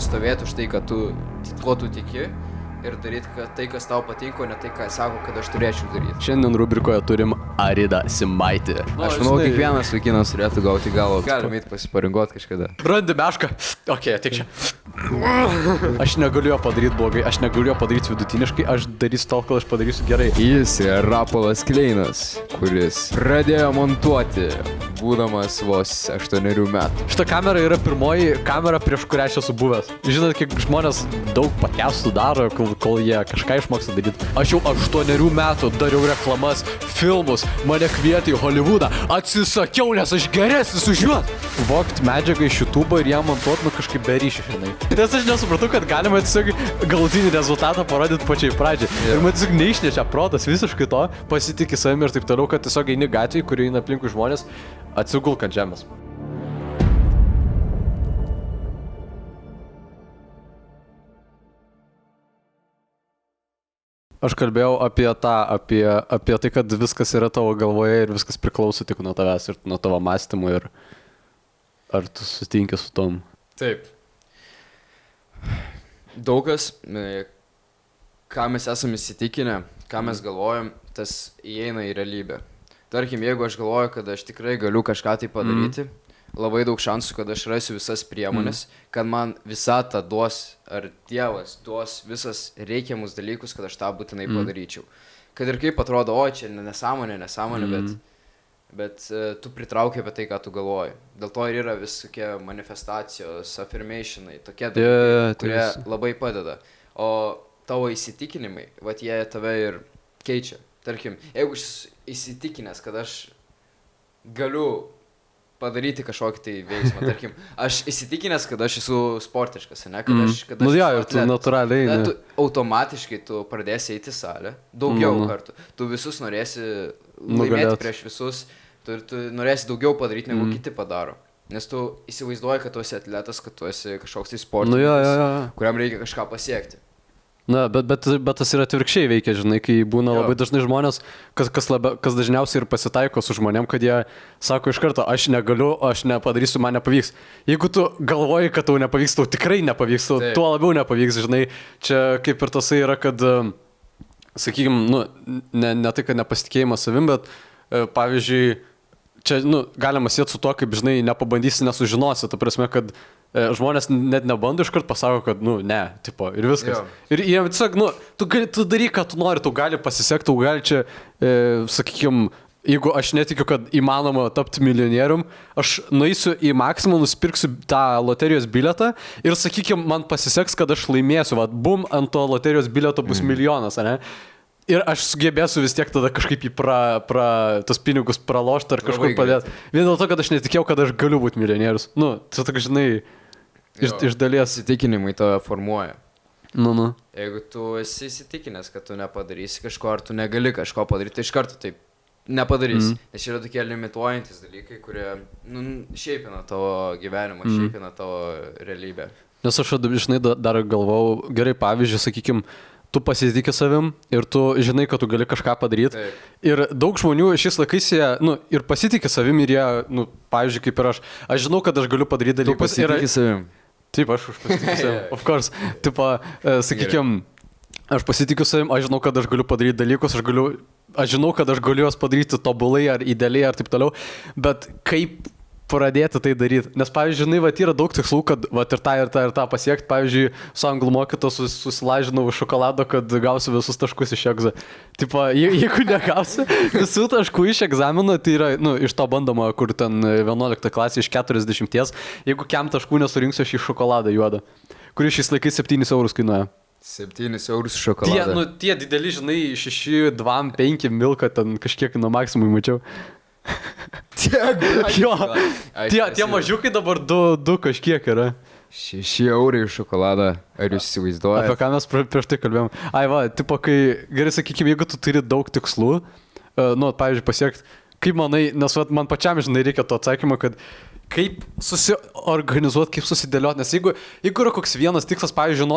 turi stovėti už tai, kad tuo tu tiki ir daryti tai, kas tau patinka, o ne tai, ką sako, kad aš turėčiau daryti. Šiandien rubrikoje turim Aridą Simaitį. Aš manau, kiekvienas vaikinas turėtų gauti galvo. Galim eiti pasiparinguoti kažkada. Brandi meška. Ok, tik čia. Aš negaliu jo padaryti blogai, aš negaliu jo padaryti vidutiniškai, aš darysiu tol, kol aš padarysiu gerai. Jis yra Rapolas Kleinas, kuris pradėjo montuoti, būdamas vos 8 metų. Šita kamera yra pirmoji kamera, prieš kurią aš esu buvęs. Žinot, kiek žmonės daug podcastų daro, kol jie kažką išmoksta daryti. Aš jau 8 metų dariau reklamas, filmus, mane kvietė į Hollywoodą. Atsisakiau, nes aš geresnis už juos. Vogt medžiagą iš YouTube ir ją montuot, kažkaip be ryšio, žinai. Nes aš nesupratau, kad galima tiesiog galutinį rezultatą parodyti pačiai pradžiai. Ir man tiesiog neišnešia protas visiškai to, pasitikė savimi ir taip toliau, kad tiesiog eini gatvėje, kur eina aplinkui žmonės, atsigulk ant žemės. Aš kalbėjau apie tai, kad viskas yra tavo galvoje ir viskas priklauso tik nuo tavęs ir nuo tavo mąstymo ir ar tu sutinki su tom. Taip. Daugas, ką mes esame įsitikinę, ką mes galvojam, tas įeina į realybę. Tarkim, jeigu aš galvoju, kad aš tikrai galiu kažką tai padaryti, labai daug šansų, kad aš rasiu visas priemonės, kad man visata duos, ar Dievas duos visas reikiamus dalykus, kad aš tą būtinai padaryčiau. Kad ir kaip atrodo, čia nesąmonė, bet tu pritrauki apie tai, ką tu galvoji. Dėl to ir yra visokie manifestacijos, affirmationai, tokie dalykai, kurie labai padeda. O tavo įsitikinimai, jie tave ir keičia. Tarkim, jeigu aš įsitikinęs, kad aš galiu padaryti kažkokį tai veiksmą, tarkim, aš įsitikinęs, kad aš esu sportiškas, ne, kad aš esu atletas. Tu natūraliai, ne. Automatiškai tu pradėsi eiti į salę, daugiau kartų. Tu visus norėsi laimėti prieš visus, tu norėsi daugiau padaryti, negu kiti padaro. Nes tu įsivaizduoji, kad tu esi atletas, kad tu esi kažkoks tai sportininkas, kuriam reikia kažką pasiekti. Na, bet tas yra atvirkščiai veikia, žinai, kai būna labai dažnai žmonės, kas dažniausiai ir pasitaiko su žmonėm, kad jie sako iš karto, aš negaliu, aš nepadarysiu, man nepavyks. Jeigu tu galvoji, kad tau nepavyks, tau tikrai nepavyks, tuo labiau nepavyks, žinai. Čia kaip ir tasai yra, kad, sakykime, ne tai, kad nepasitikėjimas savim, bet, pavyzdžiui, čia, galima sieti su tuo, kaip, žinai, nepabandysi, nesužinosi, ta prasme, kad žmonės net nebando iškart pasako, kad, ne, tipo, ir viskas. Ir jie tiesiog, tu daryk, ką tu nori, tu gali pasisekti, tu gali čia, sakykime, jeigu aš netikiu, kad įmanoma tapti milijonierium, aš nueisiu į Maksimą, nusipirksiu tą loterijos bilietą ir, sakykime, man pasiseks, kad aš laimėsiu, bum, ant to loterijos bilieto bus milijonas, ne? Ir aš sugebėsiu vis tiek tada kažkaip tos pinigus pralošti ar kažkur padėti. Vien dėl to, kad aš netikėjau, kad aš galiu būti milijonierius. Tai tokia, žinai, iš dalies. Įsitikinimai tave formuoja. Nu. Jeigu tu esi įsitikinęs, kad tu nepadarysi kažko, ar tu negali kažko padaryti, tai iš karto taip nepadarysi. Nes yra tokie limituojantis dalykai, kurie šeipina tavo gyvenimą, šeipina tavo realybę. Nes aš, žinai, dar galvau, gerai pavyzdžiui, sakykime, tu pasitikė savim ir tu žinai, kad tu gali kažką padaryti. Taip. Ir daug žmonių šiais laikais jie, ir pasitikė savim ir jie, pavyzdžiui, kaip ir aš žinau, kad aš galiu padaryti dalykus. Tu pasitikė savim. Taip, aš pasitikė savim, of course. Tipo, sakykime, aš pasitikiu savim, aš žinau, kad aš galiu padaryti dalykus, aš žinau, kad aš galiu juos padaryti tobulai ar idealiai ar taip toliau, bet kaip pradėti tai daryti. Nes, pavyzdžiui, žinai, yra daug tikslų, kad ir tą pasiekti. Pavyzdžiui, su anglų mokytos susilažinau šokolado, kad gausiu visus taškus iš egzamino. Tipo, jeigu negausiu visų taškų iš egzamino, tai yra, iš to bandoma, kur ten 11 klasė iš 40, jeigu kem taškų nesurinksiu šį šokoladą juodą, kuris šiais laikais 7 eurus kainuoja. 7 eurus šokoladą. Tie dideli, žinai, 6, 2, 5 milka, ten kažkiek nuo maksimui mačiau. Tie mažiukai dabar 2 kažkiek yra. 6 eurai už šokoladą, ar jūs įsivaizduojate? Apie ką mes prieš tai kalbėjom. Tipo, kai, gerai sakykime, jeigu tu turi daug tikslų, pavyzdžiui, pasiekti, kaip manai, nes man pačiam, žinai, reikia to atsakymo, kad kaip susiorganizuoti, kaip susidėlioti, nes jeigu yra koks vienas tikslas, pavyzdžiui,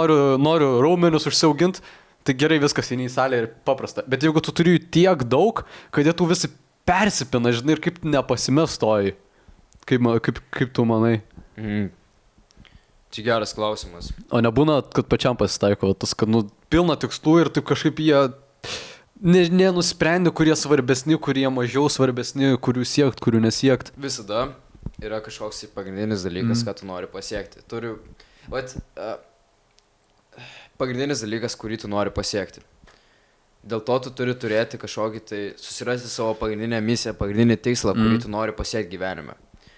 noriu raumenius užsiauginti, tai gerai viskas įeini į salę ir paprasta. Bet jeigu tu turi tiek daug, kad jie tu visi persipina, žinai, ir kaip nepasimestoji. Kaip tu manai? Čia geras klausimas. O nebūna, kad pačiam pasitaiko tas, kad pilna tikslų ir taip kažkaip jie nenusprendi, kurie svarbesni, kurie mažiau svarbesni, kurių siekt, kurių nesiekt. Visada yra kažkoks pagrindinis dalykas, ką tu nori pasiekti. Pagrindinis dalykas, kurį tu nori pasiekti. Dėl to tu turi turėti kažkokį tai susirasti savo pagrindinę misiją, pagrindinį tikslą, kurį tu nori pasiekti gyvenime.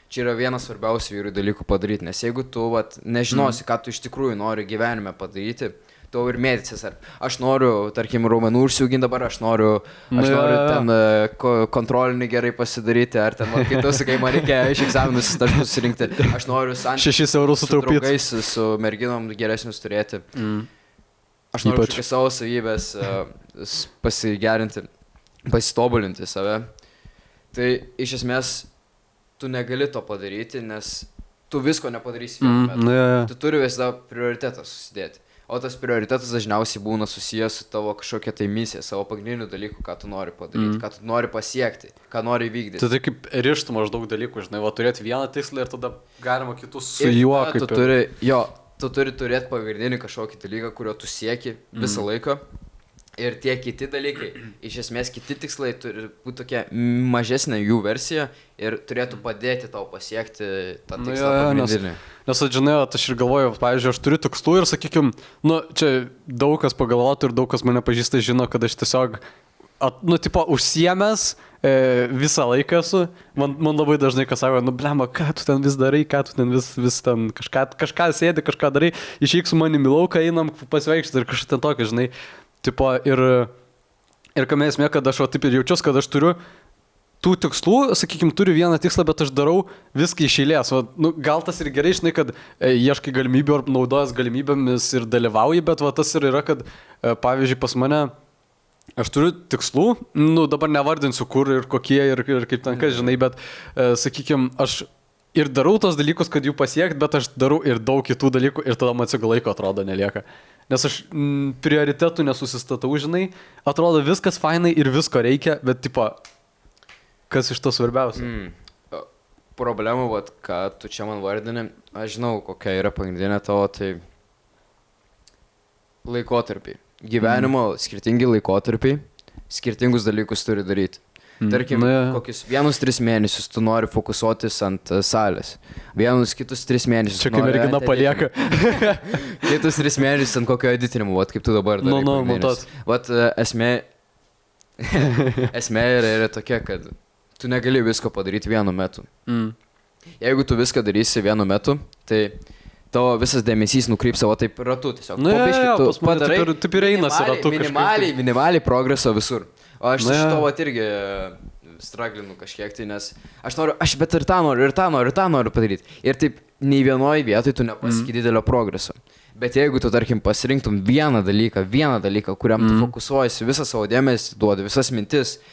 Čia yra vienas svarbiausių vyrų dalykų padaryti, nes jeigu tu nežinosi, ką tu iš tikrųjų nori gyvenime padaryti, tu ir mėtysis, ar aš noriu, tarkim, raumenų užsiauginti dabar, aš noriu ten kontrolinį gerai pasidaryti, ar ten, kaip tu sakai, man reikia iš egzaminus taškus surinkti, aš noriu 6 eurų sutaupyti, su draugais, su merginom geresnius turėti. Aš noriu kažkokias savo savybės pasigerinti, pasitobulinti save. Tai iš esmės tu negali to padaryti, nes tu visko nepadarysi vienu metu. Tu turi visada prioritetą susidėti. O tas prioritetas dažniausiai būna susijęs su tavo kažkokia tai misija, savo pagrindinių dalykų, ką tu nori padaryti, ką tu nori pasiekti, ką nori vykdyti. Tai kaip rištų maždaug dalykų, žinai, turėti vieną tikslą ir tada galima kitus su juo kaip... Tu turi turėti pagrindinį kažkokį dalyką, kurio tu sieki visą laiką. Ir tie kiti dalykai, iš esmės kiti tikslai turi būti tokia mažesnė jų versija ir turėtų padėti tau pasiekti tą tikslą pagrindinį. Nes, žinai, aš ir galvoju, pavyzdžiui, aš turiu tikslų ir, sakykim, čia daug kas pagalvotų ir daug kas mane pažįsta žino, kad aš tiesiog, užsiemęs visą laiką esu. Man labai dažnai kas sako, blema, ką tu ten vis darai, ką tu ten vis ten kažką sėdi, kažką darai, išeik su manimi į lauką, einam pasivaikščioti ir kažką ten tokio, žinai. Ir kame esmė, kad aš taip ir jaučiuosi, kad aš turiu tų tikslų, sakykime, turiu vieną tikslą, bet aš darau viską iš eilės. Gal tas ir gerai, žinai, kad ieškai galimybių ar naudojas galimybėmis ir dalyvauji, bet tas ir yra, kad, pavyzdžiui, pas mane aš turiu tikslų, dabar nevardinsiu kur ir kokie ir kaip ten kas, žinai, bet, sakykime, aš ir darau tos dalykus, kad jų pasiekt, bet aš darau ir daug kitų dalykų ir tada man atsigo laiko atrodo nelieka. Nes aš prioritetų nesusistatau, žinai, atrodo viskas fainai ir visko reikia, bet kas iš to svarbiausia? Problema, ką tu čia man vardini, aš žinau, kokia yra pagrindinė tavo, tai laikotarpiai. Gyvenimo skirtingi laikotarpiai, skirtingus dalykus turi daryti. Tarkim, kokius 1-3 mėnesius tu nori fokusuotis ant salės. Kitus 3 mėnesius. Čia kaip mergina palieka. Kitus 3 mėnesius ant kokio editinimo, kaip tu dabar darai. Esmė yra tokia, kad tu negali visko padaryti vienu metu. Jeigu tu viską darysi vienu metu, tai tavo visas dėmesys nukryps savo taip ratu. Tiesiog padarai taip ir einasi ratu. Minimaliai progreso visur. O aš iš to irgi straglinu kažkiek tai, nes aš bet ir tą noriu padaryti. Ir taip, nei vienoje vietoje tu nepasieki didelio progreso. Bet jeigu tu, tarkim, pasirinktum vieną dalyką, kuriam tu fokusuojasi, visą savo dėmesį duodi, visas mintis,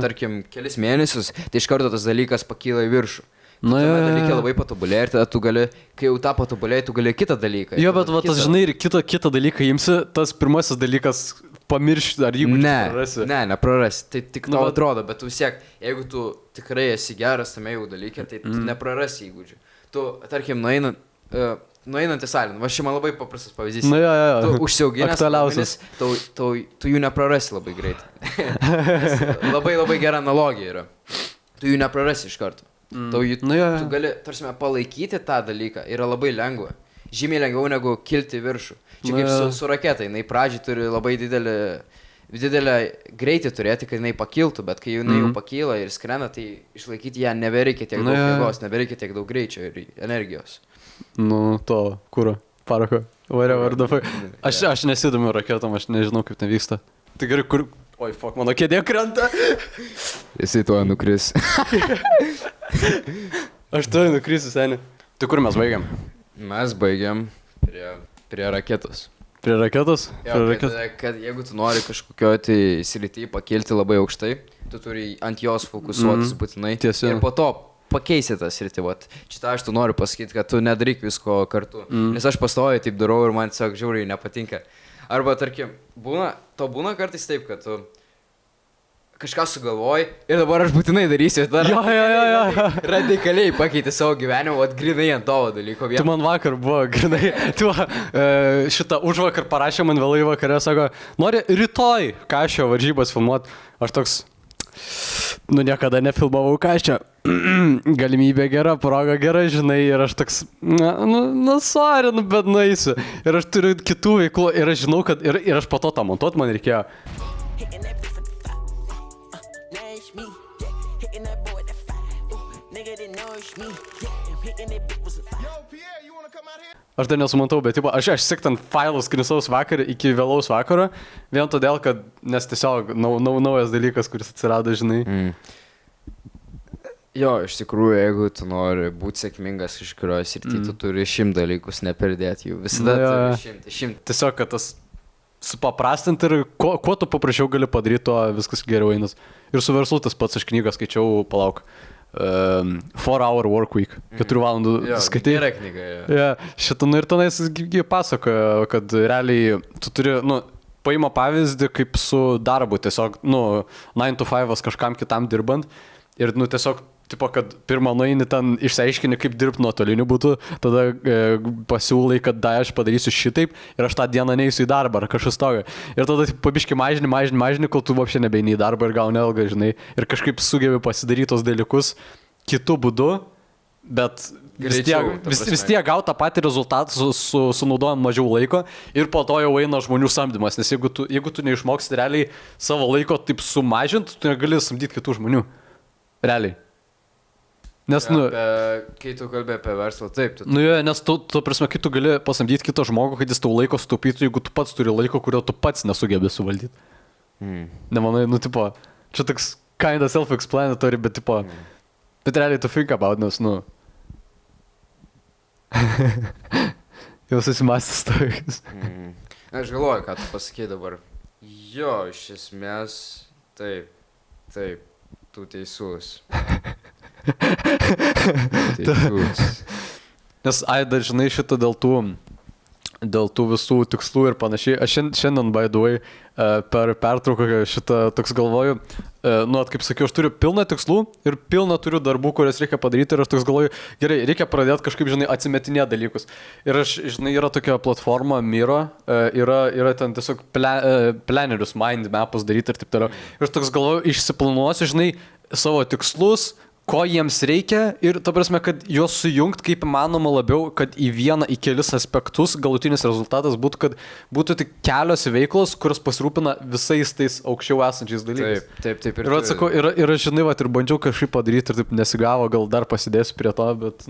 tarkim, kelis mėnesius, tai iš karto tas dalykas pakyla į viršų. Dalykai labai patobulėja ir tada tu gali, kai jau tą patobulėjai, tu gali kitą dalyką. Jo, bet tas, žinai, ir kitą dalyką imsi, tas pirmasis dalykas pamiršti, ar jeigu prarasi. Neprarasi, tai tik tau atrodo, bet tu vis tiek, jeigu tu tikrai esi geras tame jau dalyke, tai tu neprarasi įgūdžių. Tu, tarkim, nueinant į salę, va čia man labai paprastas pavyzdys. Tu užsiauginęs raumenis, tu jų neprarasi labai greitai. Labai gera analogija yra. Tu jų neprarasi iš karto. Tu gali, tarsi, palaikyti tą dalyką, yra labai lengva. Žymiai lengviau negu kilti viršų. Čia kaip su raketa, jinai pradžiai turi labai didelę greitį turėti, kad jinai pakiltų, bet kai jinai jau pakyla ir skrenda, tai išlaikyti ją nebereikia tiek daug jėgos, nebereikia tiek daug greičio ir energijos. To kūro, parako, whatever. Aš nesidomiu raketom, aš nežinau, kaip ten vyksta. Tai gerai, kur... Oi, fuck, mano kėdė krenta. Jisai tuo nukris. Aš tuo nukrisiu, seniai. Tai kur mes baigiam? Mes baigiam prie raketos. Prie raketos? Kad jeigu tu nori kažkokio tai srityje pakilti labai aukštai, tu turi ant jos fokusuotis būtinai. Ir po to pakeisi tą sritį. Šitą aš tu noriu pasakyti, kad tu nedaryk visko kartu. Nes aš pastoviai taip darau ir man tiesiog žiauriai nepatinka. Arba, tarkim, būna kartais taip, kad tu kažką sugalvoji ir dabar aš būtinai darysiu. Jo. Radikaliai pakeitė savo gyvenimą, grinai ant tavo dalyko. Tu man vakar buvo, grinai, šitą užvakar parašė man vėlai vakare, sako, nori rytoj Kašio varžybas filmuot. Aš toks, niekada nefilmavau Kašio. Galimybė gera, proga gera, žinai, ir aš toks, sorry, bet nueisiu. Ir aš turiu kitų veiklų ir aš žinau, kad ir aš po to tą montuot man reikėjo. Aš dar nesumantau, bet aš sek ten failus knisaus vakar iki vėlaus vakaro, vien todėl, kad nes tiesiog naujas dalykas, kuris atsirado, žinai. Jo, iš tikrųjų, jeigu tu nori būti sėkmingas iš kurios srity, tu turi 100 dalykus neperdėti jų. Visada turi 100. Tiesiog, kad tas supaprastinti ir kuo tu paprašiau gali padaryti, to viskas geriau einas. Ir su verslu tas pats, aš knygą skaičiau, palauk. 4-hour work week, 4 valandų skaitai. Gera knyga. Šitą, ir tenais pasakoja, kad realiai tu turi, paima pavyzdį kaip su darbu, tiesiog, 9 to 5 kažkam kitam dirbant ir, tiesiog, kad pirmą nueini ten išsiaiškini, kaip dirbti nuotoliniu būtų, tada pasiūlai, kad aš padarysiu šitaip ir aš tą dieną neįsiu į darbą ar kažkas tokio. Ir tada pabiški mažini, kol tu vapšė nebeini į darbą ir gauni algą, žinai. Ir kažkaip sugebi pasidaryti tos dalykus kitų būdų, bet vis tiek gauti tą patį rezultatą sunaudojant mažiau laiko ir po to jau eina žmonių samdymas. Nes jeigu tu neišmoksti realiai savo laiko taip sumažinti, tu negali samdyti kitų žmonių. Realiai. Nes, kai tu kalbė apie verslą, taip. Nes tu prasme, kai tu gali pasamdyti kitą žmogų, kad jis tau laiko sutaupytų, jeigu tu pats turi laiko, kurio tu pats nesugebi suvaldyti. Nemanai, čia toks kind of self-explanatory, bet realiai tu think about, nes, jau susimąstis tokius. Aš galvoju, ką tu pasakei dabar. Jo, iš esmės, taip, tu teisus. Nes, dar žinai, šitą dėl tų visų tikslų ir panašiai. Aš šiandien, by the way, per pertrauką šitą toks galvoju, kaip sakiau, aš turiu pilną tikslų ir pilną turiu darbų, kurias reikia padaryti ir aš toks galvoju, gerai, reikia pradėti kažkaip, žinai, atsimetinėti dalykus. Ir aš, žinai, yra tokia platforma Miro, yra ten tiesiog planerius, mind mapus daryti ir taip toliau. Ir aš toks galvoju, išsiplanuosiu, žinai, savo tikslus, ko jiems reikia ir, ta prasme, kad juos sujungt kaip įmanoma labiau, kad į kelis aspektus galutinis rezultatas būtų, kad būtų tik kelios veiklos, kurios pasirūpina visais tais aukščiau esančiais dalykais. Taip. Ir atsakau, ir aš, žinai, ir bandžiau kažkaip padaryti ir taip nesigavo, gal dar pasidėsiu prie to, bet,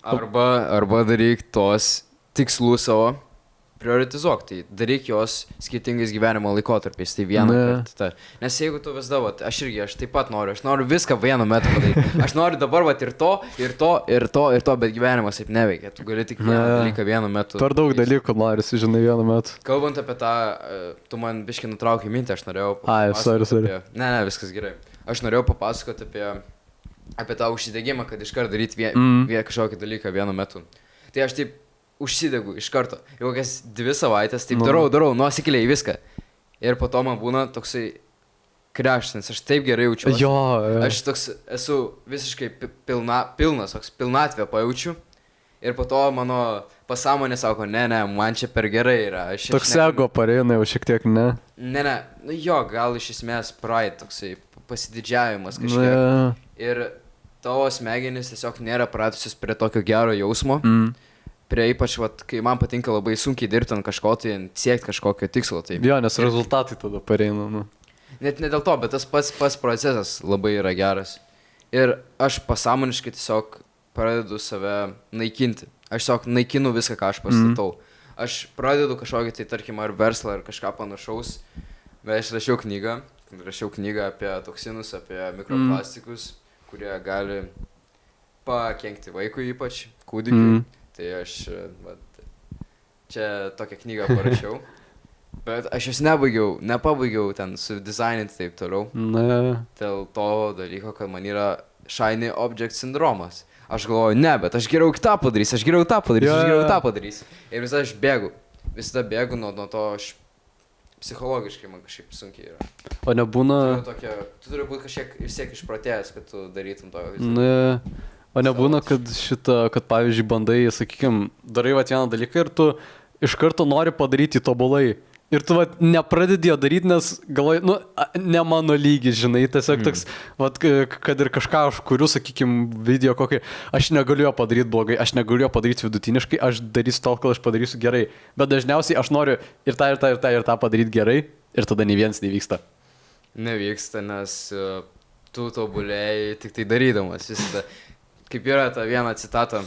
Arba daryk tos tikslus savo. Prioritizuok, tai daryk jos skirtingais gyvenimo laikotarpiais, tai vieną kartą. Nes jeigu tu vis dabar, aš taip pat noriu viską vienu metu padaryti. Aš noriu dabar ir to, bet gyvenimas taip neveikia. Tu gali tik vieną dalyką vienu metu. Per daug dalykų norisi, žinai, vienu metu. Kalbant apie tą, tu man biškai nutraukei mintį, aš norėjau sorry. Ne, viskas gerai. Aš norėjau papasakoti apie tą užsidegimą, kad iškart daryti kažkokį dalyką vienu metu. Tai aš taip užsidegu iš karto. Jau kokias 2 savaitės, taip darau, nuosekliai viską. Ir po to man būna toksai krešas, nes aš taip gerai jaučiuosi. Jo. Aš toks esu visiškai pilnas, toks pilnatvę pajaučiu. Ir po to mano pasąmonė sako, ne, man čia per gerai yra. Toks ego pareina jau šiek tiek, ne? Ne, jo, gal iš esmės pride, toksai pasididžiavimas kažkiek. Ir tavo smegenys tiesiog nėra pratusios prie tokio gero jausmo. Prie ypač, kai man patinka labai sunkiai dirbti ant kažko, tai siekti kažkokio tikslo. Tai. Jo, nes rezultatai tada pareina. Net ne dėl to, bet tas pats procesas labai yra geras. Ir aš pasąmoniškai tiesiog pradedu save naikinti. Aš tiesiog naikinu viską, ką aš pastatau. Aš pradedu kažkokį, tai tarkim, ar verslą, ar kažką panašaus. Bet aš rašiau knygą apie toksinus, apie mikroplastikus, kurie gali pakenkti vaikui, ypač kūdikiui. Tai aš čia tokią knygą parašiau, bet aš jos nepabaigiau ten su dizaininti taip toliau. Dėl to dalyko, kad man yra shiny object sindromas. Aš galvoju, bet aš geriau tą padarysiu. Ir visada aš bėgu. Visada bėgu nuo to, aš psichologiškai man kažkaip sunkiai yra. O nebūna... Tu turi būti kažkiek vis tiek išprotėjęs, kad tu darytum to. Ne. O nebūna, kad pavyzdžiui, bandai, sakykime, darai vat vieną dalyką ir tu iš karto nori padaryti tobulai. Ir tu vat nepradedi jo daryti, nes galvoji, nu, ne mano lygis, žinai, tiesiog toks, vat, kad ir kažką aš kuriu, sakykime, video kokį, aš negaliu jo padaryti blogai, aš negaliu jo padaryti vidutiniškai, aš darysiu tol, kol aš padarysiu gerai. Bet dažniausiai aš noriu ir tą padaryti gerai ir tada nei vienas nevyksta. Nevyksta, nes tu tobulėjai tik tai darydamas. Visada, kaip yra ta viena citata,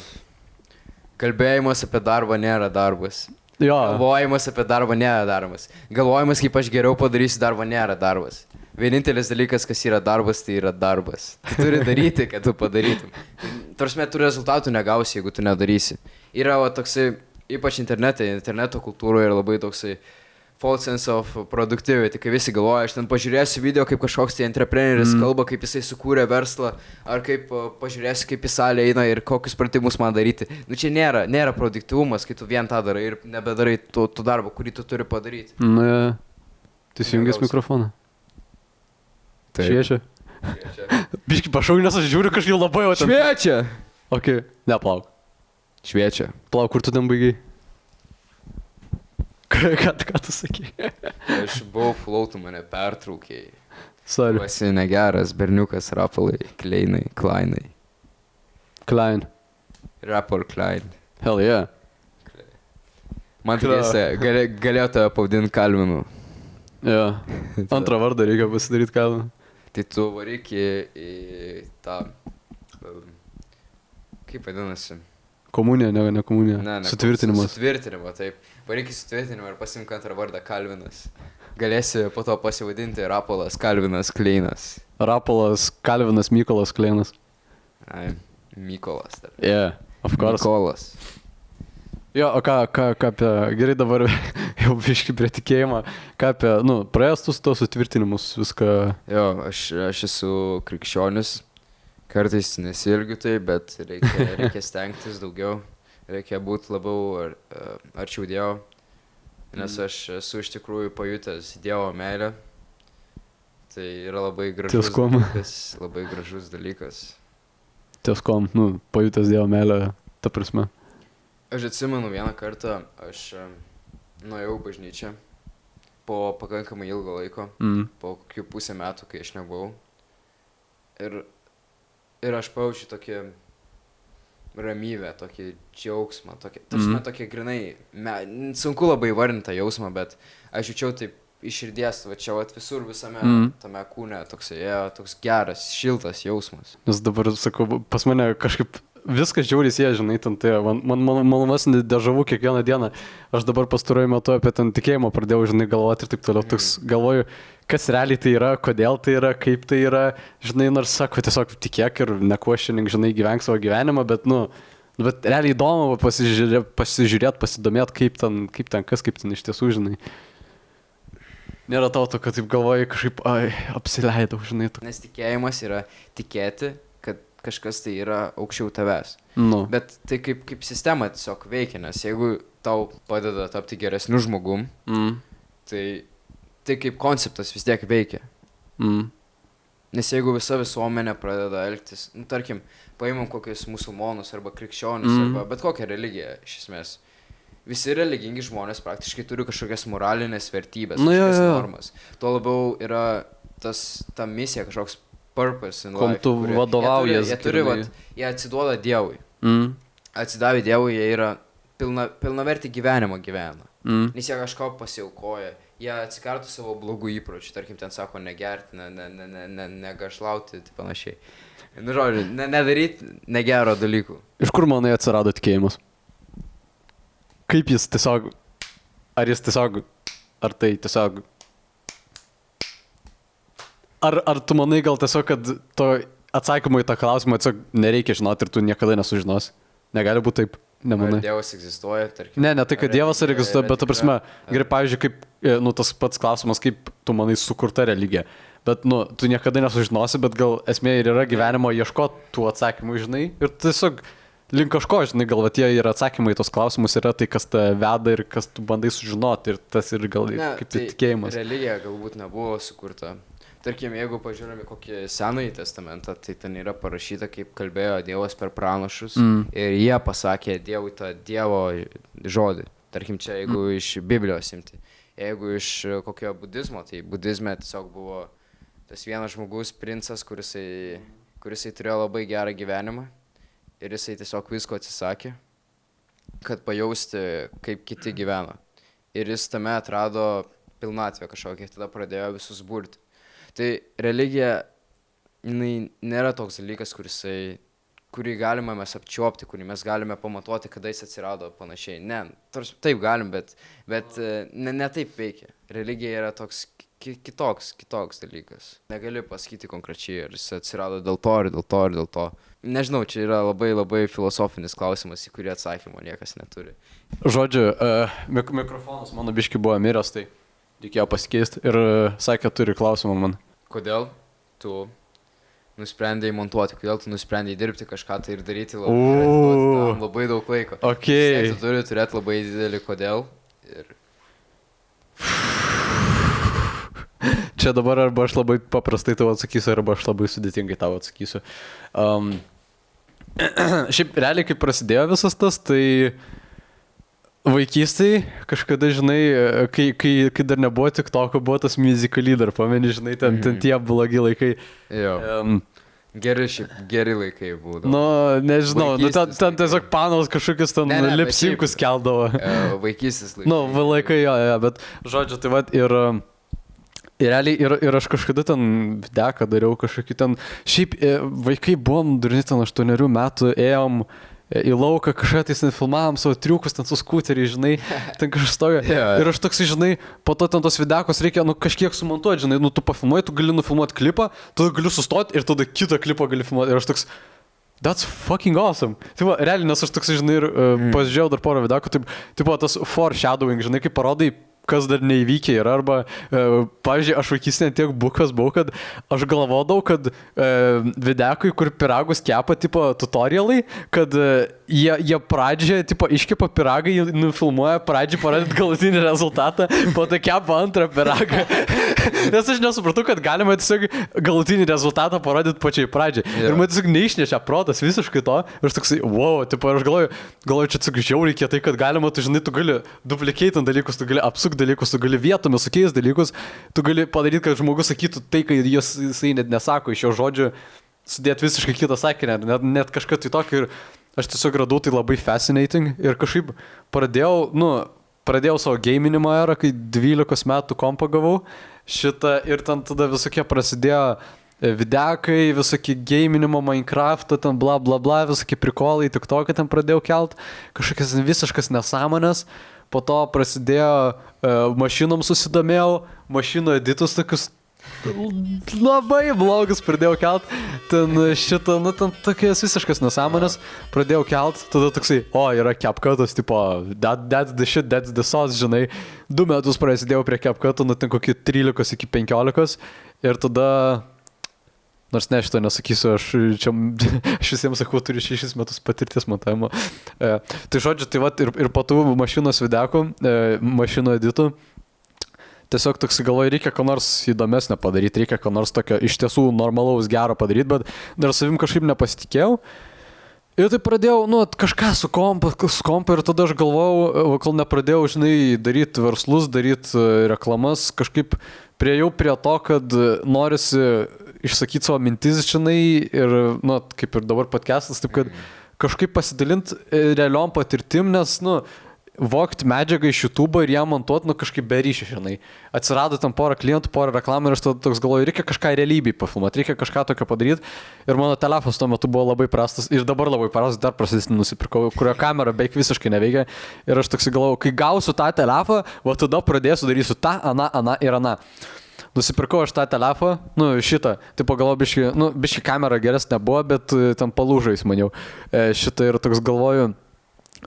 kalbėjimas apie darbą nėra darbas. Jo. Galvojimas apie darbą nėra darbas. Galvojimas, kaip aš geriau padarysiu darbą, nėra darbas. Vienintelis dalykas, kas yra darbas, tai yra darbas. Tu turi daryti, kad tu padarytum. Tarsi, tu rezultatų negausi, jeigu tu nedarysi. Yra toksai, ypač interneto kultūroje yra labai toksai false sense of productivity, kai visi galvoja, aš ten pažiūrėsiu video, kaip kažkoks tai entrepreneris kalba, kaip jisai sukūrė verslą, ar kaip pažiūrėsiu, kaip į salę eina ir kokius pratimus man daryti. Nu čia nėra produktyvumas, kai tu vien tą darai ir nebedarai to darbo, kurį tu turi padaryti. Na, tu įsijungęs mikrofoną. Šviečia. Biški pašauk, nes aš žiūriu kažkaip labai jau ten. Šviečia! Ok, neplauk. Šviečia. Plauk, kur tu ten baigiai? Ką tu sakai? Aš buvau flow, tu mane pertraukėjai. Sorry. Tu esi negeras berniukas, Rapolai, Kleinai. Klein. Rapper Klein. Hell yeah. Man tikėsi, galėjo tave pavadinti Kalvinu. Jo. Antrą vardą reikia pasidaryti Kalvinu. Tai tu varyk į tą... Kaip vadinasi? Komunija, ne komunija. Ne, sutvirtinimas. Sutvirtinimo, taip. Varyk į sutvirtinimą ir pasimk antrą vardą Kalvinas. Galėsi po to pasivadinti Rapolas Kalvinas Kleinas. Rapolas Kalvinas Mykolas Kleinas. Ai, Mykolas. Dar. Yeah, of course. Mykolas. Jo, o ką apie, gerai dabar jau biški prie tikėjimą, ką apie, praėjęs tos sutvirtinimus viską. Jo, aš esu krikščionis, kartais nesilgiu tai, bet reikia stengtis daugiau. Reikia būti labiau arčiau Dievo, nes aš esu iš tikrųjų pajutęs Dievo meilę. Tai yra labai gražus dalykas. Tieskom, pajutęs Dievo meilę, ta prasme. Aš atsimenu vieną kartą, aš nuėjau į bažnyčią po pakankamai ilgo laiko, po kokių pusę metų, kai aš nebuvau. Ir aš pajaučiu tokį ramybę, tokį džiaugsmą, tokį grinai, sunku labai įvardinti tą jausmą, bet aš jaučiau taip iš širdies, va čia visur visame tame kūne, toks geras, šiltas jausmas. Nes dabar, sakau, pas mane kažkaip viskas žiauriai sieja, žinai, ten tai, man malonas dežavu kiekvieną dieną. Aš dabar pastaruoju metu apie ten tikėjimą pradėjau, žinai, galvoti ir taip toliau. Toks galvoju, kas realiai tai yra, kodėl tai yra, kaip tai yra, žinai, nors sako, tiesiog tikėk ir nekvošinink, žinai, gyvenk savo gyvenimą, bet, bet realiai įdomu pasižiūrėt, pasidomėt, kaip ten iš tiesų, žinai. Nėra tauto, kad taip galvoji kažkaip, apsileidau, žinai. Nes tikėjimas yra tikėti, kad kažkas tai yra aukščiau tavęs. Bet tai kaip sistema tiesiog veikia, nes jeigu tau padeda tapti geresniu žmogum, tai kaip konceptas vis tiek veikia. Nes jeigu visa visuomenė pradeda elgtis, tarkim, paimam kokius musulmonus arba krikščionis arba bet kokią religiją iš esmės. Visi religingi žmonės praktiškai turi kažkokias moralinės vertybės, kažkokias normas. Tuo labiau yra ta misija, kažkoks purpose in life. Tu vadovaujas. Jie atsiduoda Dievui. Atsidavę Dievui, jie yra pilnavertį gyvenimą gyvena. Nes jie kažko pasiaukoja. Jie atsikartų savo blogų įpročių, tarkim, ten sako negerti, negašlauti, tai panašiai. Žodžiu, nedaryti negero dalykų. Iš kur manai atsirado tikėjimas? Kaip jis tiesiog, ar tai tiesiog, ar tu manai gal tiesiog, kad to atsakymo į tą klausimą tiesiog nereikia žinoti ir tu niekada nesužinosi? Negali būti taip, nemanai. Ar Dievas egzistuoja, tarkim? Ne, tai kad Dievas ar egzistuoja, bet ta prasme, gerai, pavyzdžiui, kaip, tas pats klausimas, kaip tu manai sukurta religija. Bet, tu niekada nesužinosi, bet gal esmė ir yra gyvenimo ieškoti tų atsakymų, žinai, ir tiesiog link kažko, žinai, gal va, tie ir atsakymai į tos klausimus yra tai, kas tave veda ir kas tu bandai sužinoti ir tas ir gal kaip tai tikėjimas. Religija galbūt nebuvo sukurta. Tarkim, jeigu pažiūrėme kokį Senąjį testamentą, tai ten yra parašyta, kaip kalbėjo Dievas per pranašus ir jie pasakė Dievui tą Dievo žodį. Tarkim, čia jeigu iš Biblijos imti. Jeigu iš kokio budizmo, tai budizme tiesiog buvo tas vienas žmogus, princas, kurisai turėjo labai gerą gyvenimą ir jisai tiesiog visko atsisakė, kad pajausti, kaip kiti gyvena. Ir jis tame atrado pilnatvę kažkokią, tada pradėjo visus burti. Tai religija, jinai nėra toks dalykas, kurį galime mes apčiuopti, kurį mes galime pamatuoti, kada jis atsirado panašiai. Ne, taip galim, bet ne taip veikia. Religija yra toks kitoks dalykas. Negali pasakyti konkrečiai, ar jis atsirado dėl to ir dėl to ir dėl to. Nežinau, čia yra labai labai filosofinis klausimas, į kurį atsakymą niekas neturi. Žodžiu, mikrofonas mano biški buvo miręs, tai reikėjo pasikeisti ir sakė, turi klausimą man. Kodėl tu nusprendėjai montuoti, kodėl tu nusprendėjai dirbti kažką tai ir daryti labai daug laiko? Okay. Tu turi turėti labai didelį kodėl. Ir... Čia dabar arba aš labai paprastai tau atsakysiu, arba aš labai sudėtingai tau atsakysiu. Šiaip realiai, kai prasidėjo visas tas, tai vaikystėj kažkada, žinai, kai dar nebuvo TikToko, buvo tas Musical.ly dar, pameni, žinai, ten tie blogi laikai. Jo. Geri laikai būdavo. Nu, nežinau, ten tiesiog panos kažkokius ten lipsinkus keldavo. Vaikystės laikai. Nu, laikai, jo, bet žodžiu, tai vat ir realiai ir aš kažkada ten videką dariau kažkokį ten, šiaip vaikai buvom durni ten 8 metų, ėjom į lauką, kažką tai filmavom savo triukus, ten su skuteriai, žinai, ten kažkas stojo. Ir aš toks, žinai, po to ten tos videokos reikia, kažkiek sumontuoti, žinai, tu pafilmuoji, tu gali nufilmuoti klipą, tada gali sustoti ir tada kitą klipą gali filmuoti. Ir aš toks, that's fucking awesome. Taip, realiai, nes aš toks, žinai, ir pasižiūrėjau dar porą videokų, taip, tas foreshadowing, žinai, kaip parodai, kas dar neįvykę yra, arba, pavyzdžiui, aš vaikystėje tiek bukas buvau, kad aš galvodavau, kad videkui, kur piragus kepa, tipo, tutorialai, kad jie pradžioje, tipo, iškepa piragą, jie nufilmuoja, pradžiai parodyti galutinį rezultatą, po to kepa antrą piragą. Nes aš nesupratau, kad galima tiesiog galutinį rezultatą parodyti pačiai pradžiai. Ir man tiesiog neišnešia protas visiškai to. Ir aš toksai, wow, tipo, aš galvoju, čia tiesiog žiauriai kietai, kad galima, tu žinai, tu gali duplicate dalykus, tu gali apsukti dalykus, tu gali vietomis sukeisti dalykus, tu gali padaryti, kad žmogus sakytų tai, kai jisai net nesako iš jo žodžių, sudėti visiškai kitą sakinį, net kažką tai tokio. Ir aš tiesiog radau tai labai fascinating ir kažkaip pradėjau savo gaminimo erą, kai 12 metų kompą gavau šitą ir ten tada visokie prasidėjo videkai, visokie gaminimo Minecraft'o, ten bla bla bla, visokie prikolai, TikTok'ą ten pradėjau kelt, kažkokias visiškas nesąmonės. Po to prasidėjo mašinom susidomėjau, mašinų editus tokius labai blogus pradėjau kelt. Ten šitą, ten tokias visiškas nesąmonės pradėjau kelt. Tada toksai, yra CapCut'as, tipo, that's the shit, that's the sauce, žinai. 2 metus prasidėjau prie CapCut'o, ten kokį 13 iki 15. Ir tada... Nors ne, šito nesakysiu, aš visiems sakau, turiu 6 metus patirties montavimo. Tai žodžiu, tai vat ir po tų mašinos videkų, mašino editų, tiesiog toks galvoju, reikia ką nors įdomesnio padaryti, reikia ką nors tokio iš tiesų normalaus gero padaryti, bet dar savim kažkaip nepasitikėjau. Ir tai pradėjau, kažką su kompa ir tada aš galvojau, kol nepradėjau, žinai, daryti verslus, daryti reklamas, kažkaip priejau prie to, kad norisi išsakyti savo mintis, žinai, ir, kaip ir dabar podcastas, taip kad kažkaip pasidalinti realiom patirtim, nes, vogti medžiagą iš YouTube ir ją montuoti, kažkaip be ryšio, žinai. Atsirado tam porą klientų, porą reklamų ir aš tada toks galvoju, reikia kažką realybėj pafilmuoti, reikia kažką tokio padaryti. Ir mano telefonas tuo metu buvo labai prastas ir dabar labai prastas, dar prasidės nusipirkau, kurio kamera beveik visiškai neveikia. Ir aš toks galvoju, kai gausiu tą telefoną, tada darysiu tą, aną ir aną. Nusipirkau aš tą telefoną, šitą, tipo galvoju, biški kamera geresnė nebuvo, bet ten palūžais maniau. Šitą ir toks galvoju,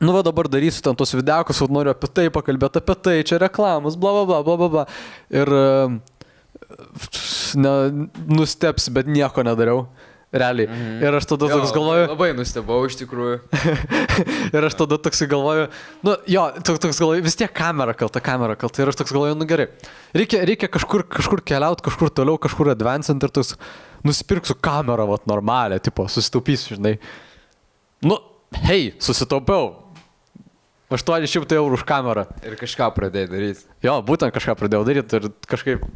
dabar darysiu ten tos videokus, noriu apie tai pakalbėti, apie tai, čia reklamos, bla bla bla bla bla bla. Ir nusteps, bet nieko nedariau. realiai. Ir aš tada toks galvoju... Labai nustebau iš tikrųjų. Ir aš tada toks galvoju, nu jo, toks galvoju, vis tiek kamera kalta. Ir aš toks galvoju, nu gerai. Reikia kažkur keliauti, kažkur toliau, kažkur advancent ir toks nusipirksiu kamerą, vat, normalią, tipo, susitaupysiu, žinai. Nu, hei, susitaupiau. 800 eurų už kamerą. Ir kažką pradėjai daryti. Jo, būtent kažką pradėjau daryti ir kažkaip...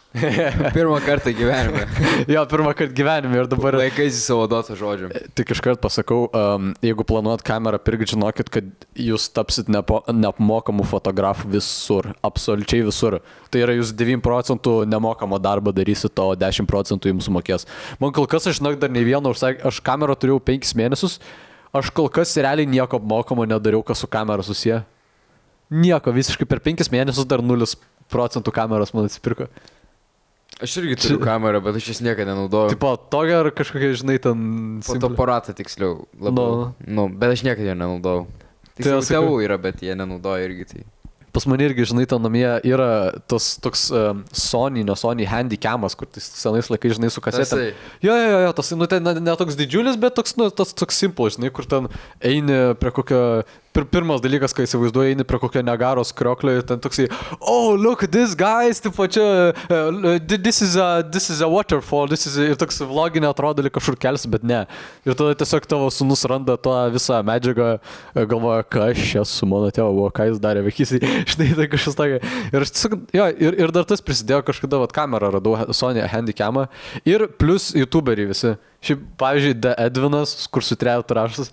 Pirmą kartą gyvenime. Jo, pirmą kartą gyvenime ir dabar... Laikaisi savo duoto žodžiu. Tik iškart pasakau, jeigu planuot kamerą pirkti, žinokit, kad jūs tapsit neapmokamų fotografų visur, absoliučiai visur. Tai yra jūs 9% nemokamą darbą darysit, o 10% jums sumokės. Man kol kas, aš žinok, dar nei vieno užsakė, aš kamerą turėjau 5 mėnesius, aš kol kas realiai nieko apmokamo nedariau, kas su kamera susiję. Nieko, visiškai per 5 mėnesius dar 0% kameros man atsipirko. Aš irgi turiu kamerą, bet aš jas niekada nenaudoju. Tipo, tokia ar kažkokia, žinai, ten... Fotoaparatą tiksliau. Labiau. Nu, bet aš niekada jo nenaudojau. Tiksliau, tėvų yra, bet jie nenaudoja irgi tai. Pas mane irgi, žinai, ten namie yra tas toks Sony handicamas, kur tai senais laikais, žinai, su kasetėm. Jo, tas, nu, ten ne toks didžiulis, bet toks, nu, tas toks simple, žinai, kur ten eini prie kokio... Pirmas dalykas, kai įsivaizduoju, eini prie kokio Niagaros krioklio ir ten toksai, oh, look at this, guys, tipo čia, this is a waterfall, ir toks vloginė atrodo, lyg kažkur kelsi, bet ne. Ir tada tiesiog tavo sūnus randa tą visą medžiagą, galvoja, kas čia su mano tėvo buvo, ką jis darė vaikysiai, štai tai kažkas tokia. Ir aš tiesiog, jo, ir dar tas prisidėjo kažkada, vat kamerą radau, Sony handicamą, ir plus youtuberiai visi. Šiaip, pavyzdžiui, The Edvinas, kur su trejo trašas,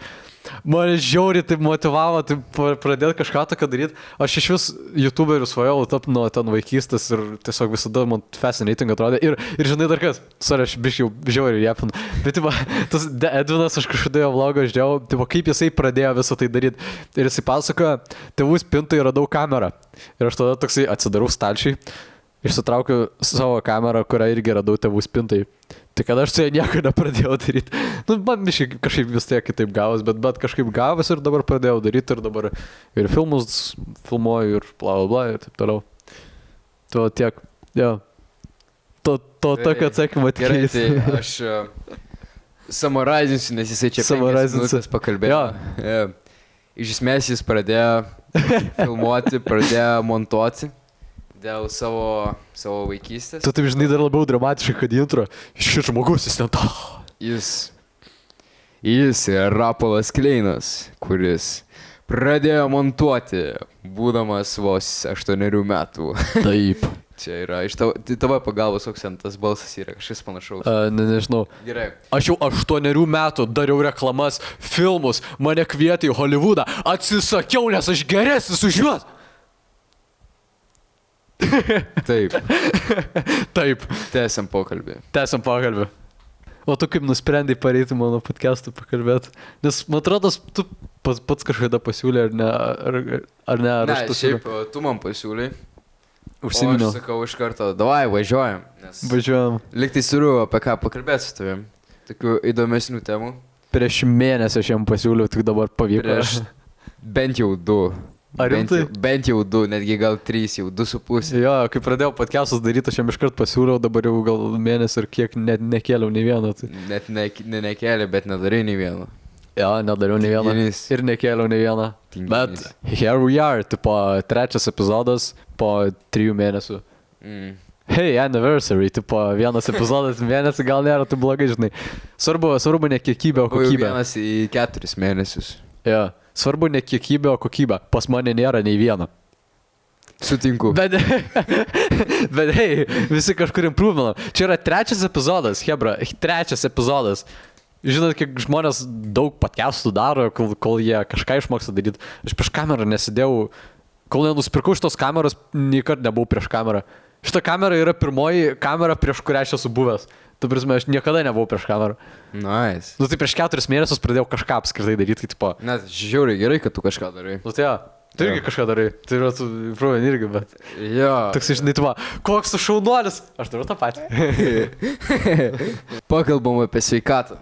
mane žiauriai taip motivavo, taip pradėti kažką tokio daryti. Aš iš vis youtuberių svajojau tapti nuo ten vaikystės ir tiesiog visada man fascinating atrodė. Ir žinai dar kas, sorry, aš biškiau žiauriai jepinu, bet tipo, tas The Edvinas, aš kažkada jo vlogą žiūrėjau, tipo, kaip jisai pradėjo visą tai daryti. Ir jisai pasakoja, tėvų spintai radau kamerą. Ir aš tada toksai atsidarau stalčiai, išsitraukiu savo kamerą, kurią irgi radau tėvų spintai. Tai kada aš su ja nieko nepradėjau daryti. Nu, man kažkaip vis tiek kitaip gavas, bet kažkaip gavas ir dabar pradėjau daryti ir dabar ir filmus filmuoju ir bla bla bla ir taip toliau. To tiek, jo. Tokio atsakymą tikrai. Gerai, tai aš summarizinsiu, nes jisai čia 5 minutės pakalbėjo. Ja. Iš esmės jis pradėjo filmuoti, pradėjo montuoti. Dėl savo vaikystės. Tu taip žinai dar labiau dramatiškai, kad intro. Šis žmogus, jis ten to. Jis yra Rapolas Kleinas, kuris pradėjo montuoti, būdamas vos 8 metų. Taip. Čia yra, iš tavo pagalbos akcentas balsas yra kažkas panašaus. Nežinau. Gerai. Aš jau 8 metų dariau reklamas, filmus, mane kvietė į Hollywoodą. Atsisakiau, nes aš geresnis už juos. Taip. Taip. Tęsiam pokalbį. O tu kaip nusprendai pareiti mano podcast'u pakalbėti? Nes man atrodo, tu pats kažkada pasiūlė, ar ne? Ne, šiaip tu man pasiūlė. Užsiminiau. O aš sakau iš karto, davai, važiuojam. Važiuojam. Liktai turiu apie ką pakalbėti su tavim. Tokių įdomesnių temų. Prieš mėnesį aš jam pasiūliau, tik dabar pavyko. Prieš bent jau 2. Ar rimtai? Bent jau 2, netgi gal 3, jau 2,5. Jo, kai pradėjau podcastus daryti, aš jam iškart pasiūliau, dabar jau gal mėnesį ir kiek net nekėliau nei vieno. Tai... Net nekėlė, bet nedarai nei vieno. Jo, nedariau nei vieno. Ir nekėliau nei vieno. Bet here we are, tipo 3 epizodas po 3 mėnesių. Hey, anniversary, tipo 1 epizodas mėnesį gal nėra tai blogai, žinai. Svarbu ne kiekybė, o kokybė. Vienas į 4 mėnesius. Jo. Svarbu ne kiekybė, o kokybė. Pas mane nėra nei vieno. Sutinku. Bet hei, visi kažkur improvinam. Čia yra 3 epizodas, hebra, 3 epizodas. Žinot, kiek žmonės daug podcastų daro, kol jie kažką išmoksta daryti. Aš prieš kamerą nesidėjau, kol nenusipirkau šitos kameros, nei kart nebuvau prieš kamerą. Šita kamera yra pirmoji kamera, prieš kurią aš esu buvęs. Tu prasme, aš niekada nebuvau prieš kamerą. Nice. Nu tai prieš 4 mėnesius pradėjau kažką apskritai daryti, kai tipo... Net žiauriai gerai, kad tu kažką darai. Nu tai jo, tu irgi kažką darai. Tai yra tu improvin irgi, bet... Jo. Toks žinai, tu koks tu šaunuolis. Aš darau tą patį. Pakalbam apie sveikatą.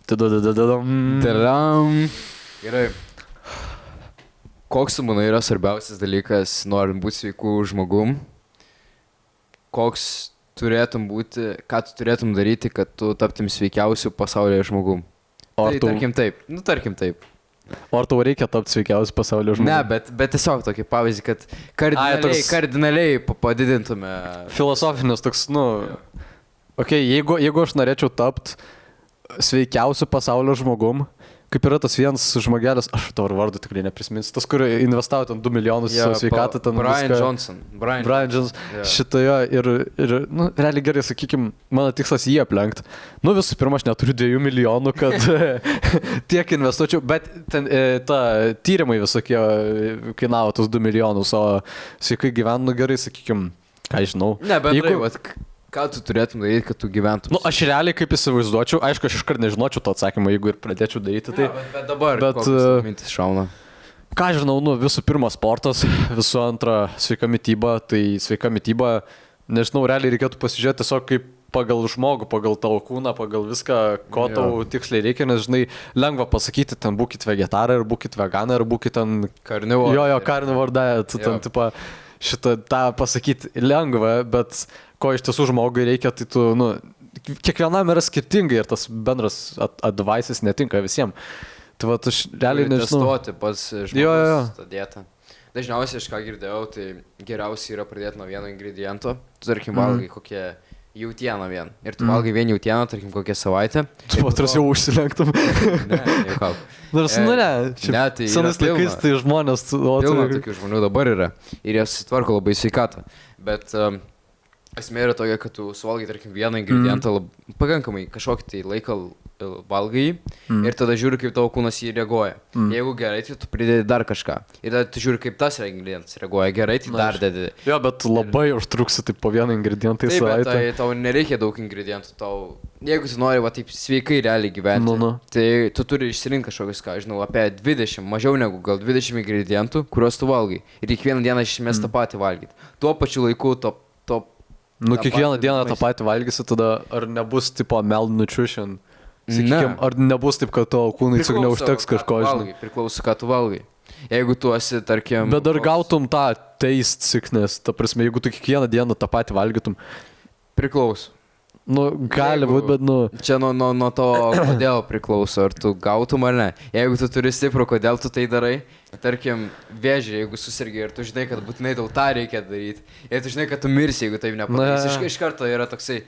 Tadam. Gerai. Koks tu manai yra svarbiausias dalykas, norint būti sveiku žmogum? Koks turėtum būti, ką tu turėtum daryti, kad tu taptum sveikiausiu pasaulyje žmogum. O ar Tai tau, tarkim taip. o ar tau reikia tapti sveikiausiu pasaulio žmogumi? Ne, bet tiesiog tokį pavyzdį, kad toks- kardinaliai padidintume. Filosofinis toks, okay, jeigu aš norėčiau tapti sveikiausiu pasaulio žmogum, kaip yra tas vienas žmogelis, aš tavo vardu tikrai neprisiminsiu, tas, kur investavo ten 2 milijonus į savo sveikatą, ten Brian viską. Johnson. Brian Johnson. Jo. Šitoje ir realiai gerai, sakykime, mano tikslas jį aplenkti. Visų pirma, aš neturiu 2 milijonų, kad tiek investuočiau, bet ten tyrimai visokie kainavo tus 2 milijonus, o sveikai gyvenu gerai, sakykime, ką žinau. Ne, bet ką tu turėtum daryti, kad tu gyventum? Aš realiai kaip įsivaizduočiau, aišku, aš iškart nežinočiau to atsakymą, jeigu ir pradėčiau daryti, tai... Ja, bet dabar, mintis šauna. Ką žinau, visų pirma sportas, visų antra sveika mytyba, tai sveika mytyba, nežinau, realiai reikėtų pasižiūrėti tiesiog kaip pagal žmogų, pagal tavo kūną, pagal viską, ko tau tiksliai reikia, nes, žinai, lengva pasakyti, ten būkit vegetarai, ar būkit veganai, ar būkit ten... Carnivore. Carnivore diet, ten, tipo, šitą tą pasakyti lengva, bet ko iš tiesų žmogui reikia, tai tu, kiekvienam yra skirtingai ir tas bendras advices netinka visiems. Tai va, aš realiai nežinau. Testuoti pats žmogus tą dietą. Dažniausiai, aš ką girdėjau, tai geriausia yra pradėti nuo vieno ingrediento. Tu, tarkim, valgai kokią jautieną vien. Ir tu valgai vien jautieną, tarkim, kokią savaitę. Tu patras jau užsilenktum. Ne, jau Nors, tai senais laikais tai žmonės... Pilna tokių žmonių dabar yra. Ir jie susitvarko labai sveikatą. Bet esmė yra tokia, kad tu suvalgai, tarkim, vieną ingredientą pakankamai kažkokį tai laiką valgai ir tada žiūri, kaip tavo kūnas jį reaguoja. Jeigu gerai, tai tu pridedi dar kažką. Ir tada tu žiūri, kaip tas ingredientas reaguoja gerai, tai dar dedi. Jo, bet labai užtruksi taip po vieną ingredientą į savaitę. Taip, bet tau nereikia daug ingredientų. Jeigu tu nori taip sveikai realiai gyventi, tai tu turi išsirinkti kažkokius, ką žinau, apie 20, mažiau negu gal 20 ingredientų, kuriuos tu valgai. Ir kiekvieną dieną iš esmės tą patį valgyti. Tuo pačiu laiku kiekvieną dieną tą patį valgysi, tada ar nebus tipo malnutrition? Sakykime, ar nebus taip, kad tavo kūnai tik neužteks kažko, žinai? Priklauso, ką tu valgai. Jeigu tu esi, tarkim... Bet dar gautum tą taste sickness, ta prasme, jeigu tu kiekvieną dieną tą patį valgytum. Priklauso. Gali būt, bet Čia nuo to, kodėl priklauso, ar tu gautum ar ne. Jeigu tu turi stiprų, kodėl tu tai darai, tarkim, vėžį, jeigu susirgi ir tu žinai, kad būtinai tau tą reikia daryti, ir tu žinai, kad tu mirsi, jeigu taip nepadarysi. Iš karto yra toksai,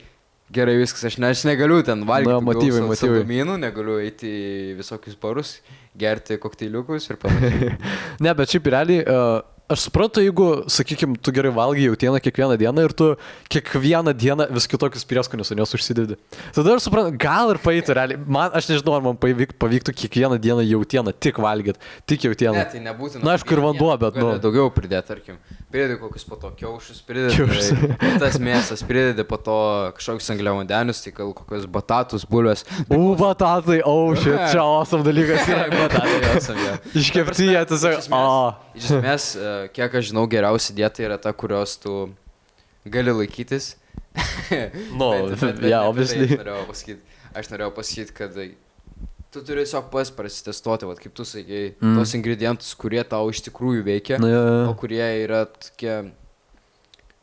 gerai viskas, aš negaliu ten valgyti saldumynų, negaliu eiti į visokius barus, gerti kokteiliukus ir panašiai. Ne, bet šiaip realiai... Aš suprantu, jeigu, sakykime, tu gerai valgai jautieną kiekvieną dieną ir tu kiekvieną dieną vis kitokius prieskonius ant jos užsidedi. Tada aš suprantu, gal ir paeitų realiai. Aš nežinau, ar man pavyktų kiekvieną dieną jautieną tik valgyti, tik jautieną. Ne, tai nebūtina. Na, aišku, ir vanduo, bet daugiau pridėti, tarkim. Pridedi kokius po to kiaušus, pridedi tas mėsas, pridedi po to kažkokius angliavandenius, tai gal kokius batatus, bulves. Batatai, čia awesome dalykas. Batatai, awesome, jo. Iškepti jie tiesiog, Iš esmės, kiek aš žinau, geriausia dieta yra ta, kurios tu gali laikytis. Obviously. Aš norėjau pasakyti, kad tu turi tiesiog prasitestuoti, kaip tu sakei, tos ingredientus, kurie tau iš tikrųjų veikia, o kurie yra tokie,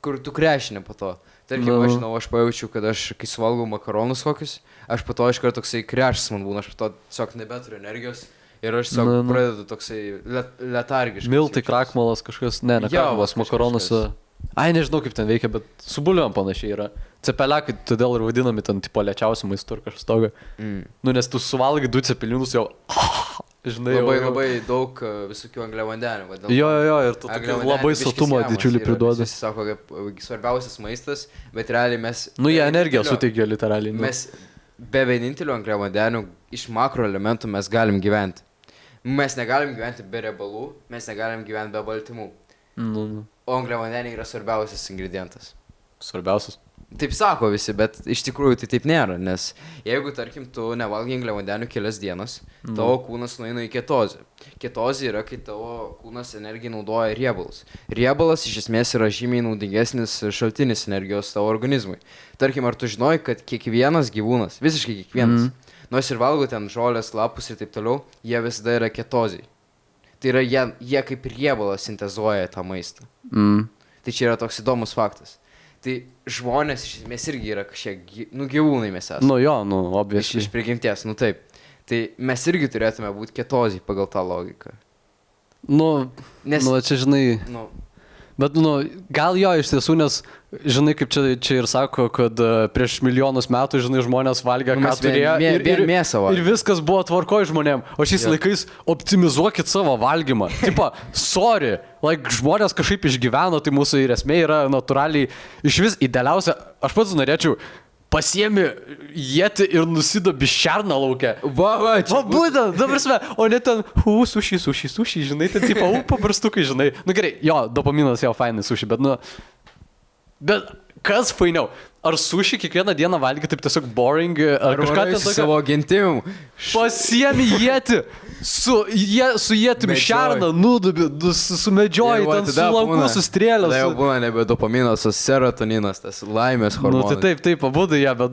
kur tu krešini po to. Tarkim, aš žinau, aš pajaučiu, kad aš, kai suvalgau makaronus kokius, aš po to iš karto toksai krešas man būna, aš po to tiesiog nebeturiu energijos. Ir aš tiesiog pradedu toksai letargiškas. Miltai, krakmolas kažkas, ne krakmolas, makaronas. Ai, nežinau kaip ten veikia, bet su bulvėm panašiai yra. Cepelekai todėl ir vadinami ten tipo lėčiausių maistų ir kažkas toga. Nes tu suvalgai 2 cepelinus jau, žinai. Labai daug visokių angliavandenių. Jo, ir tu labai sotumo didžiulį priduoda. Jis sako, kaip svarbiausias maistas, bet realiai mes... Jie energiją suteikia literaliai. Mes be vienintelių angliavandenių iš makroelementų mes galim gyventi. Mes negalim gyventi be riebalų, mes negalim gyventi be baltymų. O angliavandeniai yra svarbiausias ingredientas. Svarbiausias? Taip sako visi, bet iš tikrųjų tai taip nėra, nes jeigu, tarkim, tu nevalgai angliavandenių kelias dienas, tavo kūnas nueina į ketozę. Ketozė yra, kai tavo kūnas energijai naudoja riebalus. Riebalas iš esmės yra žymiai naudingesnis šaltinis energijos tavo organizmui. Tarkim, ar tu žinojai, kad kiekvienas gyvūnas, visiškai kiekvienas, nors ir valgo ten žolės, lapus ir taip toliau, jie visada yra ketozėj. Tai yra, jie kaip riebalas sintezuoja tą maistą. Tai čia yra toks įdomus faktas. Tai žmonės iš esmės irgi yra kažkiek, gyvūnai mes esame. Nu jo, obviously. Iš prigimties, taip. Tai mes irgi turėtume būti ketozai pagal tą logiką. Nes... čia žinai... Bet, gal jo iš tiesų, nes, žinai, kaip čia ir sako, kad prieš milijonus metų, žinai, žmonės valgė, ką turėjo ir viskas buvo tvarkoj žmonėm. O šiais laikais optimizuokit savo valgymą. Tipo, sorry, žmonės kažkaip išgyveno, tai mūsų ir esmė yra natūraliai iš vis idealiausia. Aš pats norėčiau pasiemi ietį ir nusidobi šerną lauke. Va, būtent, dabar sme, o ne ten, suši, žinai, ten tipo, paprastukai, žinai. Gerai, jo, dopaminas jau fainai suši, bet kas fainiau? Ar suši kiekvieną dieną valgy taip tiesiog boring, ar kažką ten tokio? Savo gentim. Pasiemi ietį, su ietimi šerną, nudubi, sumedžioji, ten su lanku sustrėlės. Tai jau būna nebe dopaminas, o serotoninas, tas laimės hormonas. Tai taip, abudu jie, bet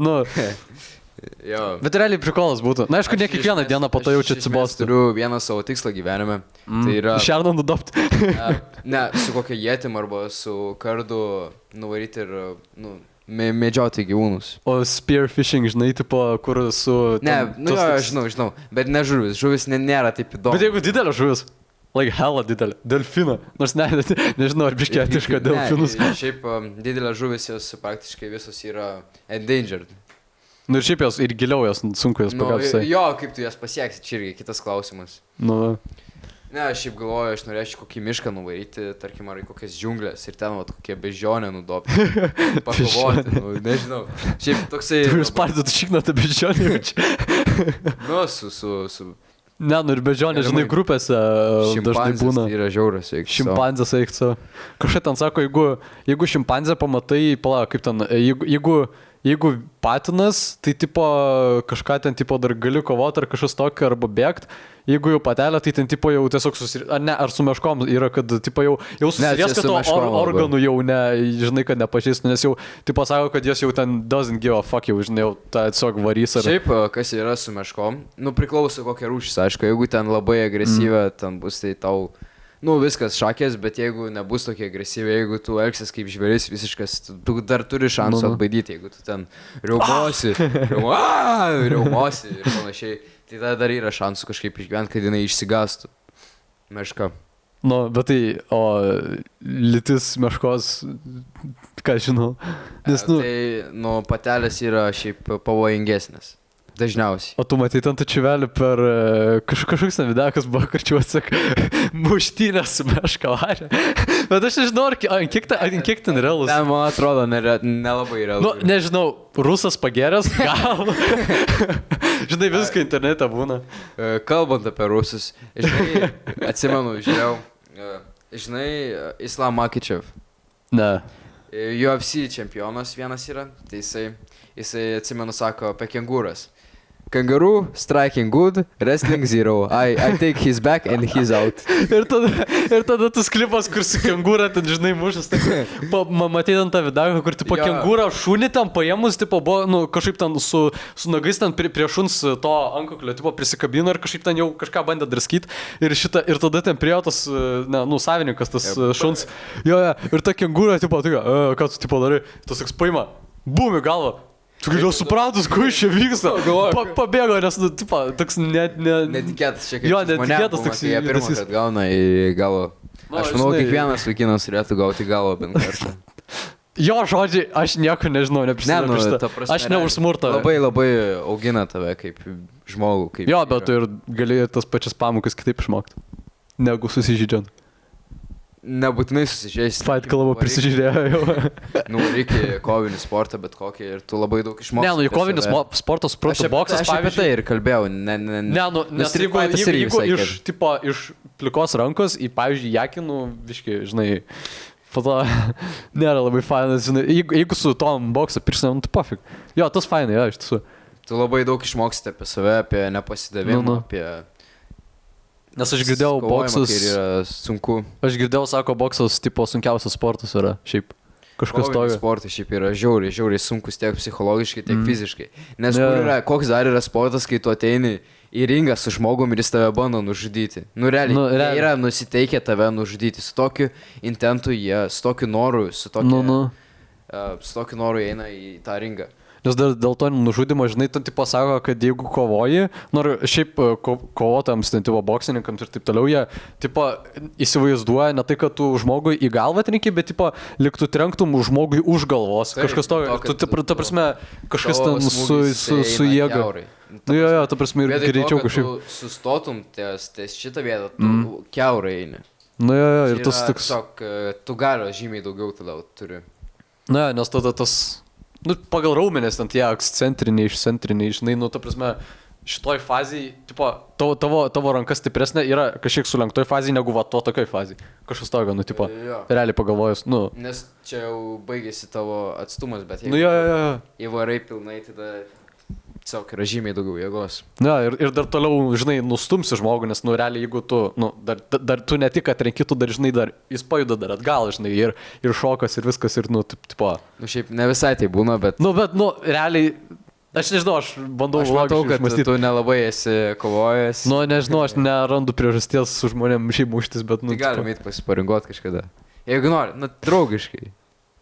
Bet realiai prikolas būtų. Na, aišku, ne kiekvieną dieną po to jaučia atsibostų. Turiu vieną savo tikslą gyvenime. Tai yra... Šerną nudopti. Ne, su kokia ietim arba su kardu nuvaryti ir, medžioti gyvūnus. O spearfishing, žinai, tipo, kur su... Ne, žinau, bet ne žuvis. Žuvis nėra taip įdomu. Bet jeigu didelė žuvis, hella didelė, delfina. Nors nežinau, ar biškėtiška delfinus. Šiaip didelė žuvis, jos praktiškai visos yra endangered. Ir šiaip jos ir giliau jos, sunku jas pagauti. Jo, kaip tu jas pasieksi, čia irgi kitas klausimas. Ne, aš šiaip galvoju, aš norėčiau kokį mišką nuvaryti, tarkim, ar į kokias džiunglės ir ten, kokie bežionė nudopti. Pakovoti, nežinau. Šiaip toksai... Tu jūs partėt šikną tą bežionę jaučiu. Su... Ne, ir bežionė, žinai, grupėse dažnai būna. Tai yra žiauras, eik. Šimpanzės eik. Kažkai ten sako, jeigu šimpanzę pamatai, kaip ten, jeigu patinas, tai tipo kažką ten tipo dar gali kovoti ar kažkas tokio arba bėgt. Jeigu jau patelė, tai ten tipo jau tiesiog ar su meškom yra, kad tipo jau susirės, kad to organų jau žinai, kad nepažįstų, nes jau tipo sako, kad jos jau ten doesn't give a fuck, jau žinai, jau tą tiesiog varys. Šiaip, kas yra su meškom, priklauso kokia rūšis, aišku, jeigu ten labai agresyvia, ten bus tai tau... viskas šakės, bet jeigu nebus tokia agresyvi, jeigu tu elgsies kaip žvėris visiškas, tu dar turi šansų atbaidyti, jeigu tu ten riaumosi ir panašiai, tai tada dar yra šansų kažkaip išgyventi, kad jinai išsigastų. Meška. Bet tai, o lytis meškos, ką žinau? Nes, Tai, patelės yra šiaip pavojingesnės. Dažniausiai. O tu matai ten tačiuvelį per kažkoks nevidekas buvo, karčiuosi, muštynės su meška varė. Bet aš nežinau, kiek ten realus. Ten, man atrodo, nelabai realus. Nežinau, rusas pageręs, gal. Žinai, viską internete būna. Kalbant apie rusus, žinai, atsimenu, žinai, Islam Makhachev. Ne. UFC čempionas vienas yra, tai jisai atsimenu, sako apie kengūras. Kangaroo, striking good, wrestling zero. I take his back and he's out. Ir tada tas klipas, kur su kengūra ten, žinai, mušas. Matei ten tą vidaką, kur tipo kengūra šunį ten paėmus, tipo buvo, kažkaip ten su nagais ten prie šuns to antkaklio, tipo prisikabino ir kažkaip ten jau kažką bandė draskyti. Ir tada ten prie tas, savininkas tas šuns. Jo, ir ta kengūra, tipo, ką tu tipo darai, tas toks paima, bum į galvą. Tu jau supratus, kur čia vyksta. Pabėgo, nes, toks netikėtas šiek tiek. Jo, netikėtas toks. Jie pirmą, kad gauna į galvą. Aš manau, kiekvienas vaikinas turėtų gauti į galvą bent kartą. Jo žodžiai, aš nieko nežinau, neprisimenu šitą. Aš ne už smurtą. Labai augina tave kaip žmogų. Jo, bet tu ir gali tas pačias pamokas kitaip išmokti, negu susižydžiant. Nebūtinai susižeisti. Fight Club'o prisižiūrėjau jau. Reikia kovinį sportą, bet kokį ir tu labai daug išmoksti. Ne, į kovinį sportą suprantu boksas, pavyzdžiui. Aš apie tai ir kalbėjau. Nes jeigu iš plikos rankos į, pavyzdžiui, jakinų, viškai, žinai, po to nėra labai fainas, žinai, jeigu su tom boksą pirsinam, tu pofik. Jo, tas fainai, jo, iš tiesų. Tu labai daug išmoksti apie save, apie nepasidavimą, apie... Nes aš girdėjau, boksas yra sunku. Aš girdėjau, sako, boksas tipo sunkiausias sportas yra, šiaip kažkas tokio. Kovinis sportas šiaip yra žiauriai sunkus tiek psichologiškai, tiek fiziškai. Nes koks dar yra sportas, kai tu ateini į ringą su žmogum ir jis tave bando nužudyti. Realiai, jie yra nusiteikę tave nužudyti. Su tokiu intentu jie, su tokiu noru, su tokiu... su tokiu noru eina į tą ringą. Nes dėl to nužudimo, žinai, tu tipo sako, kad jeigu kovoji, nors šiaip kovotams, ten tipo boksininkams ir taip toliau, jie tipo įsivaizduoja ne tai, kad tu žmogui į galvą trenki, bet tipo liktų trenktum žmogui už galvos. Taip, kažkas to, ta prasme, kažkas ten su jėga. Jo, ta prasme, ir greičiau kažkaip. Tu sustotum ties šitą vietą, tu kiaurai eini. Jo, ir tas toks. Tiesiog, tu galio žymiai daugiau tada turi. Na, nes tada tas, nu, pagal raumenis, ten tie ekscentriniai, išcentriniai, žinai, nu, ta prasme, šitoj fazėj, tipo, tavo ranka stipresnė yra kažkiek sulenktoj fazėj negu va to tokioj fazėj. Kažkas tokio, nu, tipo, realiai pagalvojus, nu. Nes čia jau baigėsi tavo atstumas, bet jeigu įvarai pilnai, tada tiesiog yra žymiai daugiau jėgos. Na, ir dar toliau, žinai, nustumsi žmogų, nes, nu, realiai, jeigu tu, nu, dar tu ne tik atrenki, tu dar, žinai, dar jis pajuda dar atgal, žinai, ir šokas, ir viskas, ir, nu, tipo. Nu, šiaip ne visai tai būna, bet. Nu, realiai, aš nežinau, aš bandau logiškai mąstyti. Tu nelabai esi kovojęs. Nu, nežinau, aš nerandu priežasties su žmonėm šiaip muštis, bet, nu. Tai galim eiti pasiparinguoti kažkada. Jeigu nori, nu, draugiškai.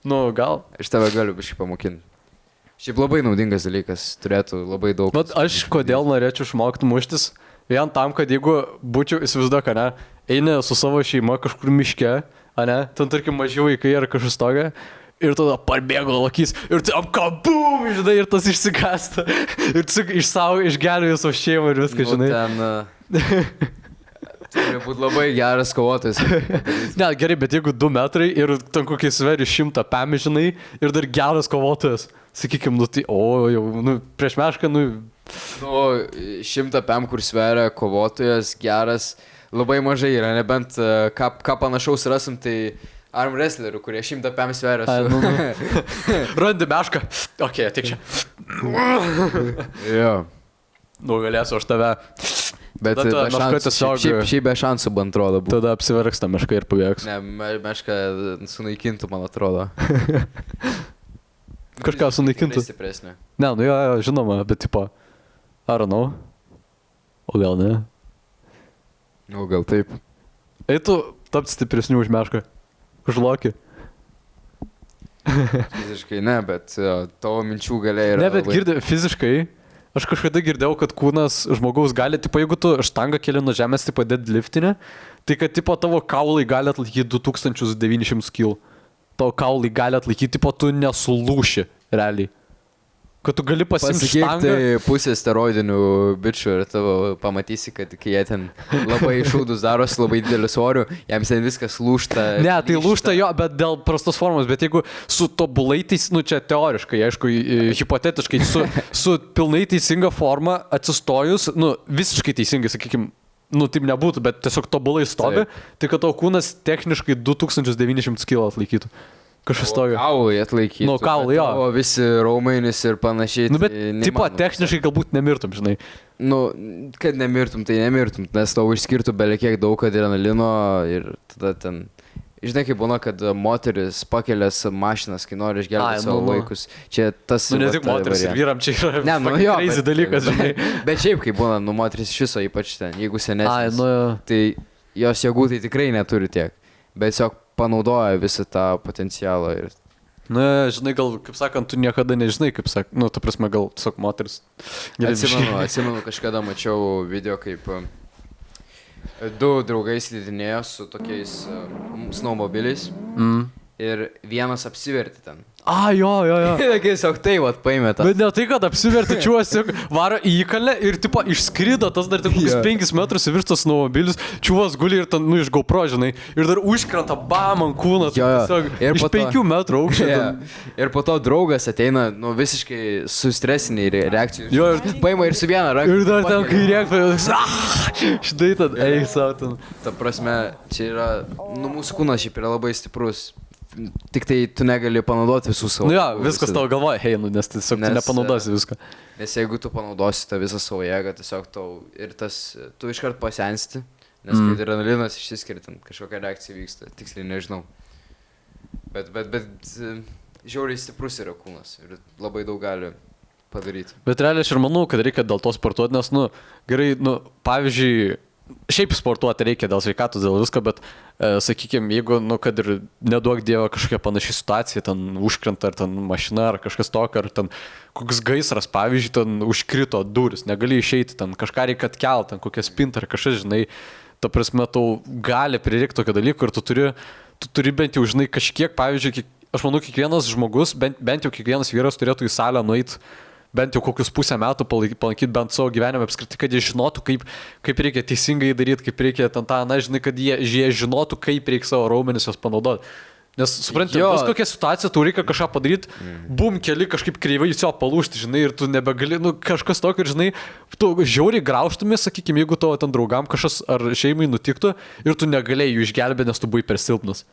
Nu, gal. Aš tave galiu biškai pamokinti. Šiaip labai naudingas dalykas, turėtų labai daug. Bet aš kodėl norėčiau išmokti muštis? Vien tam, kad jeigu būčiau, įsivaizduok, ne, eini su savo šeima kažkur miške, ne, ten tarkim maži vaikai ar kažkas tokia, ir tada parbėgo lokys, ir tam kabum, žinai, ir tas išsigąsta, ir išgelbėjo savo šeimą ir viską, žinai. Turi būti labai geras kovotojas. Ne, gerai, bet jeigu 2 metrai ir ten kokie sveri 100 pėmi, žinai, ir dar geras kovotojas. Sakykime, nu tai, jau, nu, prieš mešką, nu. Nu, 100 pėm, kur sveria kovotojas, geras, labai mažai yra, nebent ką panašaus rasim, tai arm wrestlerių, kurie 100 pėm sveria su... Randi mešką. Ok, tik čia. Jo. Nu, galėsiu aš tave. Bet šiaip be šansų, man atrodo, būtų. Tada apsiverks tą mešką ir pabėgs. Ne, mešką sunaikintų, man atrodo. Kažką sunaikintų. Ne, nu jo, žinoma, bet tipo, ar žinau, o gal ne? O gal taip. Eitų tapti stipresnių už mešką, už lokį. Fiziškai ne, bet tavo minčių galia yra. Ne, bet fiziškai, aš kažkada girdėjau, kad kūnas žmogaus gali, tipo, jeigu tu štangą keli nuo žemės, tipo, deadliftinė, tai kad, tipo, tavo kaulai gali atlaikyti 2900 kg. Tavo kaulai gali atlaikyti, tipo, tu nesulūši, realiai. Kad tu gali pasimti štangą. Tai pusė steroidinių bičių ir tavo pamatysi, kad kai jie ten labai šūdus darosi, labai dideliu svoriu, jiems ten viskas lūžta. Ne, tai lūžta jo, bet dėl prastos formos, bet jeigu su tobulai nu čia teoriškai, aišku, hipotetiškai, su pilnai teisinga forma atsistojus, nu, visiškai teisingai, sakykime, nu, taip nebūtų, bet tiesiog tobulai stovi, tai kad tavo kūnas techniškai 2900 kg atlaikytų. Kažkas tokio. Kaulai atlaikytų. Nu, kaulai, jo. O visi raumenys ir panašiai. Nu, bet, tipo, techniškai galbūt nemirtum, žinai. Nu, kad nemirtum, tai nemirtum, nes tau išskirtų belekiek daug adrenalino ir tada ten... Žinai, kaip būna, kad moteris pakelias mašinas, kai nori išgelbėti savo vaikus. Čia tas... Nu, ne tik moteris ir vyram, čia yra crazy dalykas, žinai. Bet šiaip, kaip būna, nu, moteris iš viso, ypač ten, jeigu senesnis, nu, tai jos jėgų tai tikrai neturi tiek. Bet tiesiog panaudoja visą tą potencialą. Ir... Na, žinai, gal, kaip sakant, tu niekada nežinai, kaip sakant, nu, ta prasme, gal tiesiog moteris. Atsimenu, kažkada mačiau video, kaip... 2 draugai slidinėjo su tokiais snowmobiliais ir vienas apsivertė ten. Jo. Tiesiog tai vat paėmė tą. Bet ne tai, kad apsivertė čiūvas, varo į įkalnę ir tipo išskrido, tas dar tik 5 metrus virš tas snowmobilis, čiūvas guli ir ten, nu, iš GoPro, žinai, ir dar užkrenta bam ant kūno, tiesiog iš 5 metrų aukščio. Ir po to draugas ateina, nu, visiškai su stresiniai reakcijai. Jo, ir paima ir su viena ranka. Ir dar ten kai rėkta, štai tad, savo ten. Ta prasme, čia yra, nu, mūsų kūnas šiaip yra labai stiprus. Tik tai tu negali panaudoti visų savo. Nu jo, viskas tavo galvoja, hei, nu, nes tiesiog tu nepanaudosi viską. Nes jeigu tu panaudosi tą visą savo jėgą, tiesiog tau ir tas, tu iškart pasensti, nes kai adrenalinas išsiskirtant, kažkokia reakcija vyksta, tiksliai nežinau. Bet žiauriai stiprus yra kūnas ir labai daug gali padaryti. Bet realiai aš ir manau, kad reikia dėl to sportuoti, nes, nu, gerai, nu, pavyzdžiui, šiaip sportuoti reikia dėl sveikatos, dėl visko, bet, sakykime, jeigu, nu, kad ir neduok dievo kažkokia panaši situacija, ten užkrenta ar ten mašina ar kažkas tokio, ar ten koks gaisras, pavyzdžiui, ten užkrito duris, negali išeiti, ten kažką reikia atkelti, ten kokią spintą ar kažkas, žinai, ta prasme, tau gali prireikti tokio dalyko ir tu turi bent jau, žinai, kažkiek, pavyzdžiui, aš manau, kiekvienas žmogus, bent jau kiekvienas vyras turėtų į salę nueiti bent jau kokius pusę metų palaikyti bent savo gyvenime apskritai, kad jie žinotų, kaip reikia teisingai daryti, kaip reikia ten tą, na, žinai, kad jie žinotų, kaip reikia savo raumenis jos panaudoti. Nes, suprantate, bus kokia situacija, tu reikia kažką padaryti, bum, keli kažkaip kreivai jo palūšti, žinai, ir tu nebegali, nu, kažkas tokio, ir, žinai, tu žiauriai graužtumės, sakykime, jeigu tavo ten draugam kažkas ar šeimai nutiktų ir tu negalėjai jų išgelbėti, nes tu buvai per silpnas.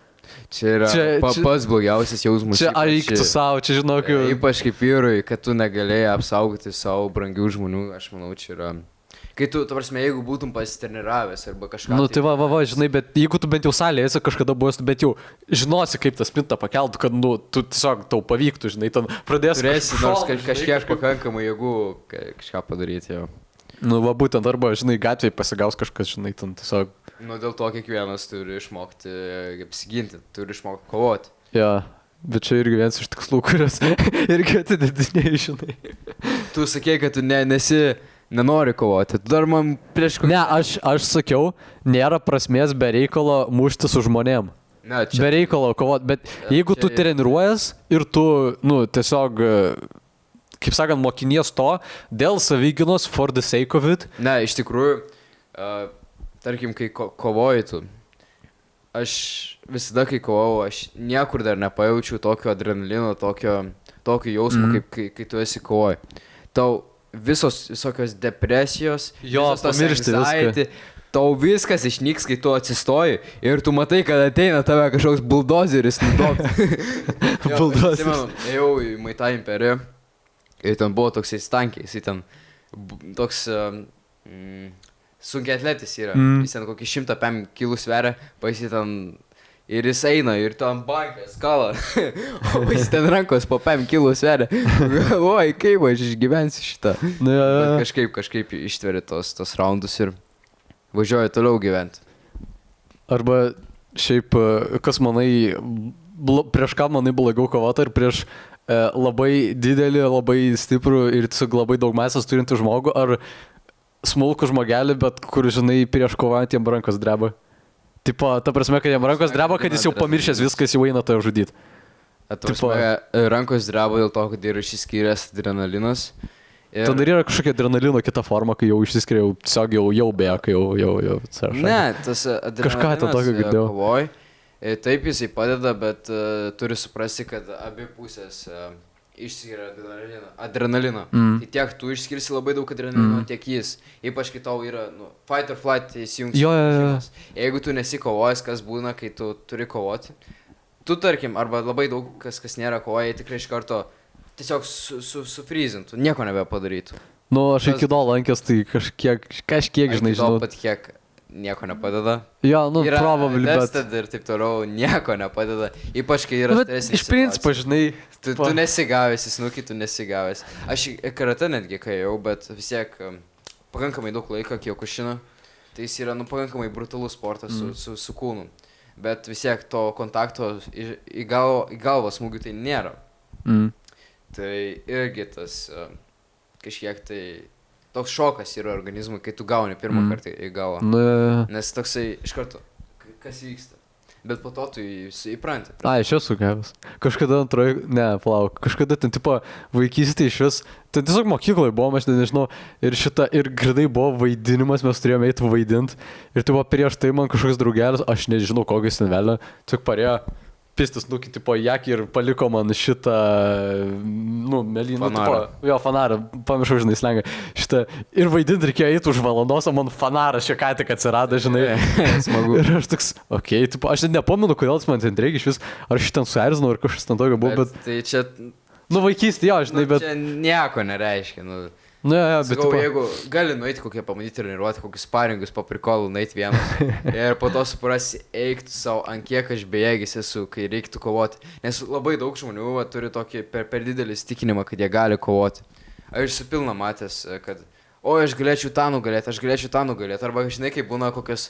Čia yra pats blogiausias jausmas. Čia eiktų savo, čia žinok. Ypač kaip vyrui, kad tu negalėjai apsaugoti savo brangių žmonių, aš manau, čia yra. Kai tu, ta prasme, jeigu būtum pasitreniravęs arba kažką. Nu, tai va, žinai, bet jeigu tu bent jau salėje esi kažkada buvęs, tu bent jau žinosi, kaip tą spintą pakeltų, kad, nu, tu tiesiog tau pavyktų, žinai, ten pradėsi. Turėsi nors kažkiek pakankamai jėgų kažką padaryti jau. Nu, va, būtent, arba, žinai, gatvėje pasigaus kažkas, žinai, ten tiesiog. Nu, dėl to kiekvienas turi išmokti apsiginti, turi išmokti kovoti. Ja, bet čia irgi vienas iš tikslų, kurios irgi atidedinėjai, žinai. Tu sakei, kad tu nenori kovoti, tu dar man prieš kokį... Ne, aš sakiau, nėra prasmės be reikalo mušti su žmonėm. Ne, čia... Be reikalo kovoti, bet jeigu tu treniruojas ir tu, nu, tiesiog... kaip sakant, mokinies to, dėl savyginos, for the sake of it. Ne, iš tikrųjų, tarkim, kai kovoji tu, aš visada, kai kovau, aš niekur dar nepajaučiau tokio adrenalino, tokio jausmo, kai tu esi kovoji. Tau visokios depresijos, pamiršti viską. Tau viskas išnyks, kai tu atsistoji ir tu matai, kad ateina tave kažkoks buldozeris nudobti. Buldozeris. Ėjau į Muay Thai imperiją. Ir ten buvo toksai stankiai, jis ten toks sunkiai atletis yra, jis ten kokį 105 kilų sveria, jis ten ir jis eina ir tu ant bankės kala, o jis ten rankos po 5 kilų sveria, galvoji, kaip aš išgyvensiu šitą. Bet kažkaip ištveri tos raundus ir važiuoju toliau gyventi. Arba šiaip, kas manai, prieš ką manai blogiau kovoti, ar prieš labai didelį, labai stiprų ir tiesiog labai daug masės turintį žmogų, ar smulkų žmogelį, bet kur, žinai, prieš kovant jam rankos dreba. Tipo, ta prasme, kad jam rankos dreba, kad jis jau pamiršęs viskas, jau eina tave žudyti. Rankos dreba dėl to, kad yra išsiskyręs adrenalinas. Ir... Tada yra kažkokia adrenalino kita forma, kai jau išsiskiria, tiesiog jau bėga, kai jau ne, tas adrenalinas kovoj. Taip jisai padeda, bet turi suprasti, kad abi pusės išskiria adrenaliną. Tai tiek tu išskirsi labai daug adrenalino, tiek jis. Ypač kai tau yra fight or flight įsijungs. Jeigu tu nesi kovojęs, kas būna, kai tu turi kovoti. Tu, tarkim, arba labai daug kas nėra kovoja, tikrai iš karto tiesiog sufryzintų, nieko nebepadarytų. Nu, aš iki to lankęs, tai kažkiek žinai, žinau. Bet kiek nieko nepadeda. Jo, nu, probably, bet... ir taip toliau, nieko nepadeda. Ypač, kai yra stresinė situacija. Iš principo, žinai... Tu nesigavęs, snukį tu nesigavęs. Aš karate netgi kai jau, bet vis tiek pakankamai daug laiko Kyokushiną. Tai jis yra, pakankamai brutalus sportas su kūnu. Bet vis tiek to kontakto į galvą smūgių tai nėra. Tai irgi tas kažkiek tai... Toks šokas yra organizmui, kai tu gauni pirmą kartą į galvą. Nes toksai iš karto, kas vyksta. Bet po to tu įpranti. Aš esu gavęs. Kažkada kažkada ten tipo vaikystėje iš vis, ten tiesiog mokykloje buvom, aš nežinau, ir gridai buvo vaidinimas, mes turėjome eiti vaidinti. Ir tipo prieš tai man kažkoks draugelis, aš nežinau kokiais ten velnio, tiesiog parėjo pistis nukiti po jakį ir paliko man šitą, melyną. Fanarą, pamiršau, žinai, slengą. Šitą, ir vaidinti reikėjo eiti už valandos, o man fanaras čia ką tik atsirado, žinai. Smagu. Ir aš toks, tipo, aš net nepamenu, kodėl man ten reikia iš vis, ar aš ten suerzinau, ar kažkas ten tokio buvo, bet... Tai čia... Vaikystė, jo, žinai, bet... Čia nieko nereiškia, bet sakau, jeigu gali nueiti kokią pamatyti treniruoti, kokius sparingus po prikolų, nueiti vienas ir po to suprasi, eiktų savo, ant kiek aš bejėgis esu, kai reiktų kovoti. Nes labai daug žmonių turi tokį per didelį įsitikinimą, kad jie gali kovoti. Aš esu pilna matęs, kad o aš galėčiau tą nugalėti, arba žinai, kaip būna kokios,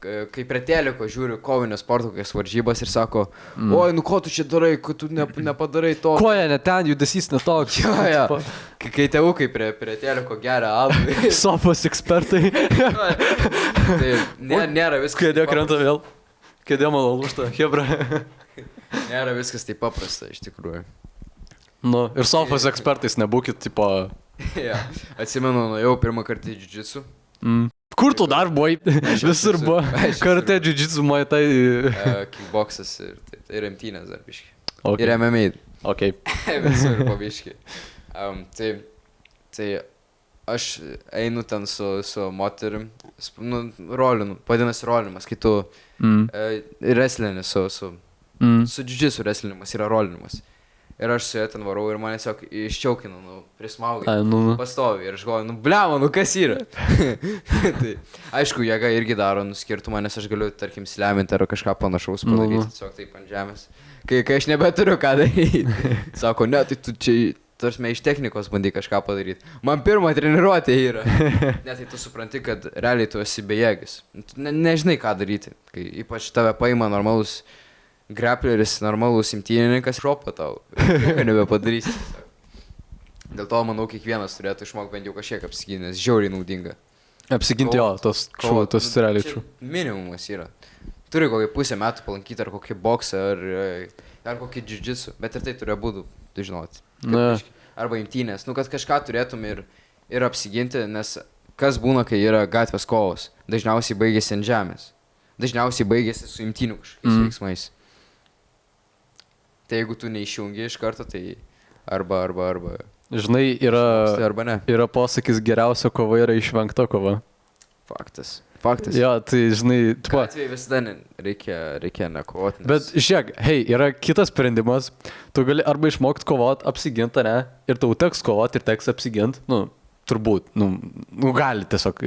kai prie teliko žiūriu kovinio sporto kokias varžybas ir sako, oi, nu ko tu čia darai, kad tu nepadarai to. Koja ne ten, judesys netoks. Jo. Kai tėvukai prie teliko geria alų. Sofos ekspertai. Tai nėra viskas. Kėdė krenta vėl. Kėdė mano lūžta. Hebra. Nėra viskas taip paprasta, iš tikrųjų. Nu, ir sofos ekspertais nebūkit, tipo... Ja. Atsimenu, nuėjau pirmą kartą į jiu-jitsu. Kur tu dar buvai? Visur buvo. Karate, jiu-jitsu, muay thai. Kickboxas ir tai remtynės dar biški. Okay. Ir MMA. Ok. Visur po biški. Tai aš einu ten su moterim, rolinu, vadinasi rolinimas, kai tu wrestlini su jiu-jitsu wrestlinimas yra rolinimas. Ir aš su ja ten varau ir mane tiesiog iščiaukinu, prismaugai, pastovi. Ir aš galvoju, blema, kas yra? Tai, aišku, jėga irgi daro skirtumą, nes aš galiu, tarkim, sleminti ar kažką panašaus padaryti, tiesiog taip ant žemės. Kai aš nebeturiu ką daryti. Sako, ne, tai tu čia, tarsi, iš technikos bandy kažką padaryti. Man pirma treniruotė yra. Ne, tai tu supranti, kad realiai tu esi bejėgis. Nežinai, ką daryti. Kai ypač tave paima normalus grapleris, normalus imtynininkas, šopa tau. Nieko nebepadarysi. Dėl to, manau, kiekvienas turėtų išmokti bent jau kažkiek apsiginti, nes žiauriai naudinga. Apsiginti jo, tos realiai true. Minimumas yra. Turi kokį pusę metų palankyti ar kokį boksą, ar kokį jiu-jitsu, bet ir tai turėjo būti, tu žinoti. Arba imtynės, kad kažką turėtum ir apsiginti, nes kas būna, kai yra gatvės kovos, dažniausiai baigėsi ant žemės. Dažniausiai baigėsi su imtynių kažkokiais veiksmais. Tai jeigu tu neišjungi iš karto, tai arba... Žinai, yra posakis, geriausia kova yra išvengta kova. Faktas. Jo, tai žinai... Gatvėje visada reikia nekovoti. Bet žiūrėk, yra kitas sprendimas. Tu gali arba išmokti kovoti, apsiginti, ne? Ir tau teks kovoti ir teks apsiginti. Turbūt, gali tiesiog,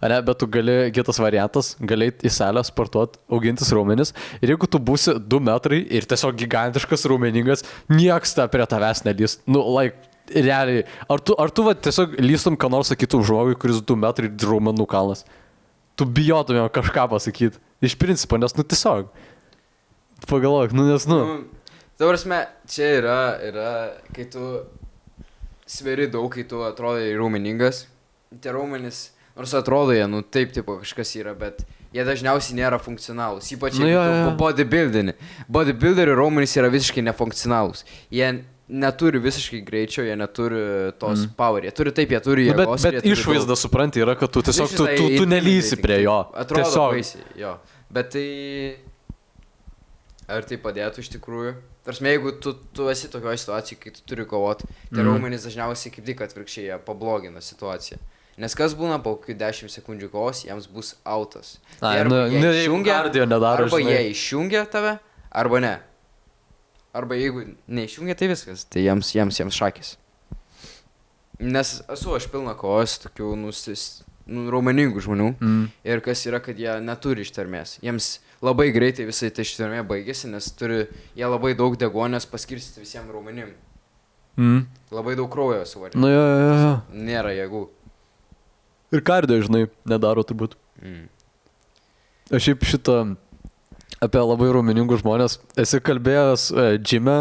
ne, bet tu gali, kitas variantas, gali į salę sportuoti, augintis raumenis ir jeigu tu būsi 2 metrai ir tiesiog gigantiškas raumeningas, nieks prie tavęs nelys, realiai, ar tu tiesiog lystum, ką nors sakytum žmogui, kuris 2 metrai raumenų kalnas, tu bijotumėm kažką pasakyti, iš principo, nes, tiesiog, pagalvok, Tavrasme, čia yra, kai tu sveri daug, kai tu atrodai raumeningas. Tie raumenys, nors atrodo jie, taip, tipo kažkas yra, bet jie dažniausiai nėra funkcionalūs. Ypač jeigu tu bodybuildini. Bodybuilderių raumenys yra visiškai nefunkcionalūs. Jie neturi visiškai greičio, jie neturi tos power. Jie turi jėgos. Bet išvaizda, supranti, yra, kad tu tiesiog, tu nelysi prie jo. Atrodo baisiai, jo. Bet tai... Ar tai padėtų iš tikrųjų? Tarsi, jeigu tu esi tokioje situacijoje, kai tu turi kovoti, tai raumenys dažniausiai kaip tik atvirkščiai jie pablogina situaciją. Nes kas būna po 10 sekundžių kovos, jiems bus autas. Arba jie išjungia tave, arba ne. Arba jeigu neišjungia, tai viskas, tai jiems šakis. Nes esu aš pilna kovos tokių raumeningų žmonių ir kas yra, kad jie neturi ištvermės. Jiems labai greitai visai tai ištvermė baigėsi, nes jie labai daug deguonės paskirstyti visiems raumenim. Labai daug kraujo suvaryti. Nėra jėgų. Ir kardio, žinai, nedaro turbūt. Aš šiaip šitą apie labai raumeningus žmonės. Esi kalbėjęs džime,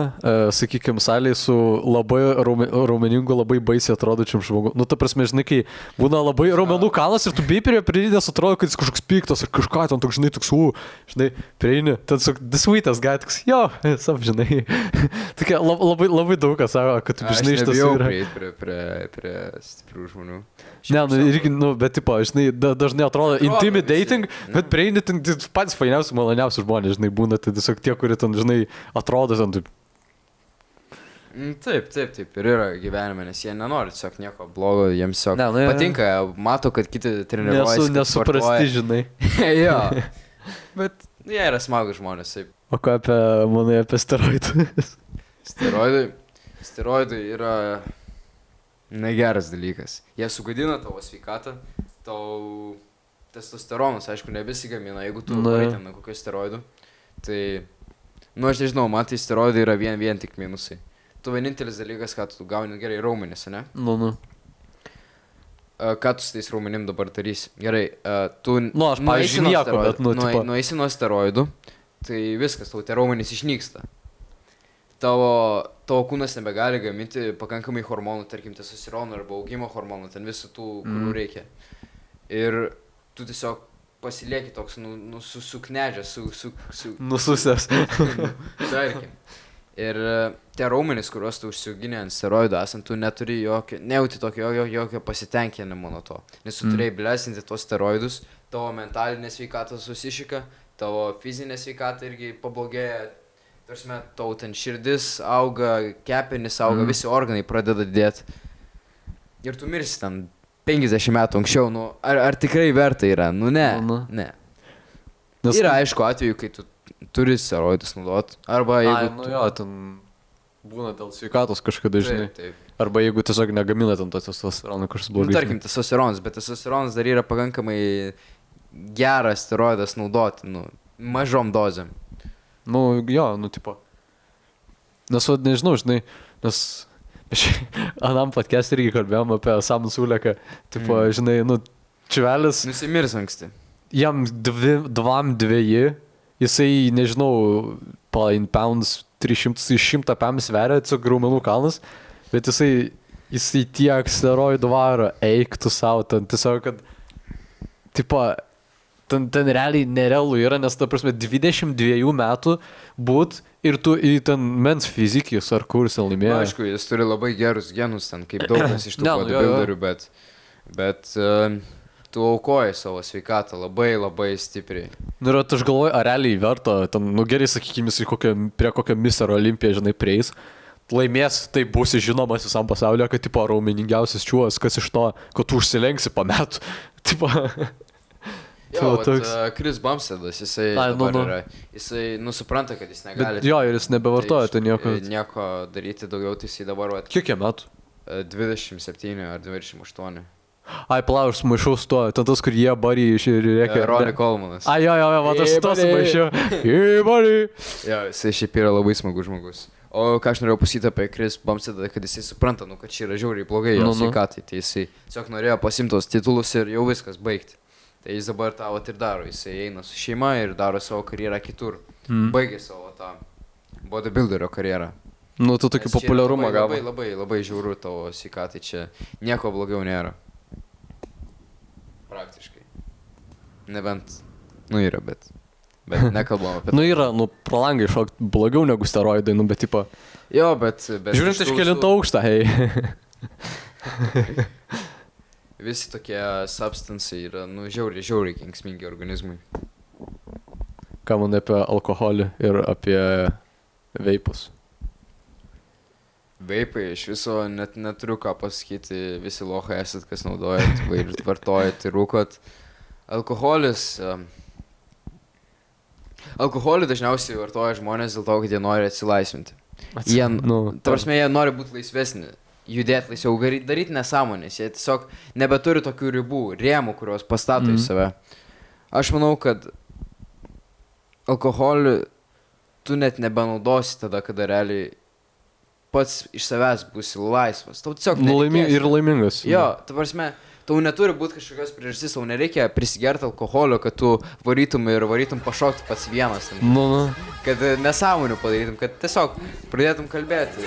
sakykime, salėje su labai raumeningu, labai baisiai atrodančiam žmogu. Ta prasme, žinai, kai būna labai raumenų kalnas ir tu bei prie pridės atrodo, kad jis kažkoks piktas ar kažką, ten toks, žinai, prieini, ten the sweetest guy, toks, jo, sap, žinai. Tokia labai daug kas sako, kad tu, žinai, iš tiesų yra. Aš nebijau prie stiprių žmonių. Irgi, bet, tipo, žinai, dažnai atrodo intimidating, bet prieini, ten patys fainiausi, maloniausi žmonės, žinai, būna tai tiesiog tie, kurie ten, žinai, atrodo ten taip. Taip ir yra gyvenime, nes jie nenori tiesiog nieko blogo, jiems tiesiog patinka, mato, kad kiti treniruojasi. Nesuprasti, žinai. Jo, bet jie yra smagus žmonės, taip. O ką manai apie steroidus? Steroidai yra negeras dalykas. Jie sugadina tavo sveikatą, tau testosteronas, aišku, ne visi gamina, jeigu tu nori ten kokių steroidų, tai, aš nežinau, man tai steroidai yra vien tik minusai. Tu vienintelis dalykas, ką tu gauni gerai raumenis, ne? ką tu su tais raumenim dabar darysi? Gerai, tu Nu, aš, pavyzdžiui, nieko, bet, nu, tipo... nueisi nuo steroidų, tai viskas, tau tie raumenys išnyksta. Tavo kūnas nebegali gaminti pakankamai hormonų, tarkim, testosterono arba augimo hormonų, ten visų tų, kurių reikia. Ir tu tiesiog pasilieki toks, suknedžęs, Nususęs. tarkim. Ir tie raumenys, kuriuos tu užsiauginė ant steroidų esant, tu neturi nejauti jokio pasitenkinimo nuo to. Nes tu turėjai blesinti tos steroidus, tavo mentalinė sveikata susišika, tavo fizinė sveikata irgi pablogėja. Tarsi, tau ten širdis auga, kepenis auga, visi organai pradeda didėti. Ir tu mirsi ten 50 metų anksčiau, nu, ar tikrai verta yra? Nu, ne. Ne. Nes... Yra aišku atveju, kai tu turi steroidus naudoti. Arba jeigu... Nu jo, ten būna dėl sveikatos kažkada, žinai. Taip. Arba jeigu tiesiog negamina ten to testosterono kažkas blogai. Nu, tarkim, testosteronas, bet testosteronas dar yra pakankamai geras steroidas naudoti, nu, mažom dozėm. Nu, jo, nu, tipo. Nes, nežinau, žinai, nes anam podcast irgi kalbėjom apie Samu Suleką. Tipo, žinai, nu, čiuvelis. Nusimirs anksti. Jam 2, jisai, nežinau, in pounds 300 pounds sveria, tiesiog raumenų kalnas, bet jisai tiek steroidų varo, eik tu savo, ten tiesiog, kad, tipo, ten realiai nerealu yra, nes, ta prasme, 22 metų būt ir tu į ten mens fizikijos ar kursą laimėjo. Na, aišku, jis turi labai gerus genus ten, kaip daugas iš tų bodybuilderių, bet tu aukoji savo sveikatą labai stipriai. Nu, ir aš galvoju, ar realiai verta, ten, nu, gerai, sakykime, prie kokio Mr. Olympija, žinai, prieis, laimės, tai būsi žinomas visam pasaulyje, kad, tipo, raumeningiausias čiuos, kas iš to, kad tu užsilenksi po metų, tipo... Jo, Chris Bumsteadas, jisai dabar yra, jisai, supranta, kad jis negali... Bet jo, ir jis nebevartoja tai nieko daryti daugiau, tai jisai dabar... Kiek jie metų? 27 ar 28. Ai, plau, aš sumaišau su tuo, ten tas, kur jie barį rėkia. Ronnie Colemanas. Ai, jo, va, aš su tuo sumaišiau. Barį. Jo, jisai šiaip yra labai smagus žmogus. O ką aš norėjau pasakyti apie Chris Bumsteadą, kad jisai supranta, kad čia yra žiauriai blogai jo sveikatai, tai jisai tiesiog norėjo pasimti tos titulus ir jau viskas baigti. Tai jis dabar tą ir daro, jisai eina su šeima ir daro savo karjerą kitur. Baigė savo tą bodybuilderio karjerą. Nu, tu tokį populiarumą gavo. Labai žiauru tavo sveikatai, čia nieko blogiau nėra. Praktiškai. Nebent, yra, bet nekalbam apie tai. Nu, yra, pro langą iššokti blogiau negu steroidai, bet tipo... Jo, bet žiūrint iš kelinto aukštą, hei. Visi tokie substancai yra, žiauriai kenksmingi organizmui. Ką man apie alkoholį ir apie veipus? Veipai, iš viso net neturiu ką pasakyti, visi lohai esat, kas naudojat, vartojat ir rūkot. Alkoholį dažniausiai vartoja žmonės dėl to, kad jie nori atsilaisvinti. Jie nori būti laisvesni. Judėti laisviau, daryti nesąmonės, jie tiesiog nebeturi tokių ribų, rėmų, kurios pastato į save. Aš manau, kad alkoholį tu net nebenaudosi tada, kada realiai pats iš savęs būsi laisvas. Tau tiesiog nereikės. Ir laimingas. Jo, ta prasme, tau neturi būti kažkokios priežastys, tau nereikia prisigerti alkoholio, kad tu varytum pašokti pats vienas. Kad nesąmonių padarytum, kad tiesiog pradėtum kalbėti.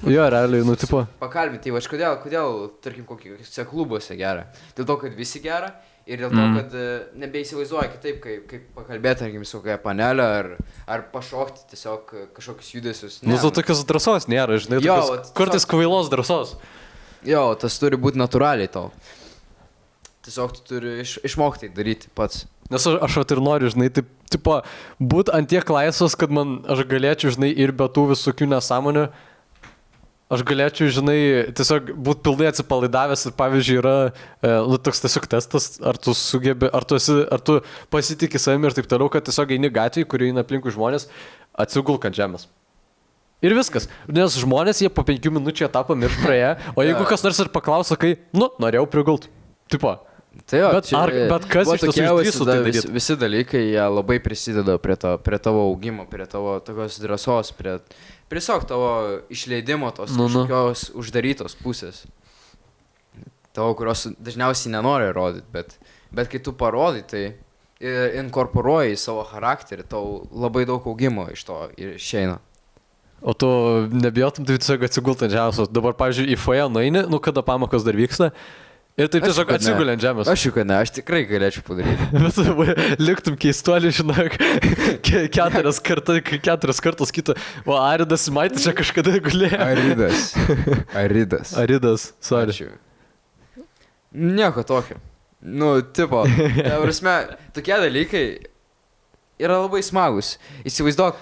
Jo, realiai, tipo... Pakalbinti, aš kodėl, tarkim, kokiuose klubuose gera. Dėl to, kad visi gera ir dėl to, kad nebeįsivaizduoja kitaip, kaip pakalbėti, tarkim, su kokia panelė ar pašokti tiesiog kažkokius judesius. Tu tokios drąsos nėra, žinai, kartais kvailos drąsos. Jo, tas turi būti natūraliai tau. Tiesiog tu turi išmokti daryti pats. Nes aš ir noriu, žinai, tipo, būt ant tiek laisvas, kad aš galėčiau, žinai, ir be tų visokių nesąmonių, aš galėčiau, žinai, tiesiog būt pilnai atsipalaidavęs ir, pavyzdžiui, yra toks tiesiog testas, ar tu sugebi, ar tu pasitiki savimi ir taip toliau, kad tiesiog eini gatvėje, kurie eina aplinkui žmonės, atsigulk ant žemės. Ir viskas. Nes žmonės, jie po 5 minučių etapą mirš praėję, o jeigu kas nors ir paklauso, kai, norėjau prigult. Tipo. Tai jo, Bet kas iš tiesų išdrįstų tai daryti? Visi dalykai, jie labai prisideda prie tavo augimo, prie tavo tokios drąsos, prie tiesiog tavo išleidimo tos kažkokios uždarytos pusės. Tavo, kurios dažniausiai nenori rodyti, bet kai tu parodai, tai inkorporuoji į savo charakterį, tau labai daug augimo iš to išeina. O tu nebijotum tai tiesiog atsigult ant žemės? Dabar, pavyzdžiui, į foje nueini, kada pamokos dar vyksta, ir taip tiesiog atsigulė ant žemės. Aš jau, kad ne, aš tikrai galėčiau padaryti. Bet liktum keistuolį, žinok, keturias kartus kitą. O Aridas Maitis čia kažkada gulėjo. Aridas, sorry. Ačiū. Nieko tokio. Tipo, prasme, tokie dalykai yra labai smagus. Įsivaizduok,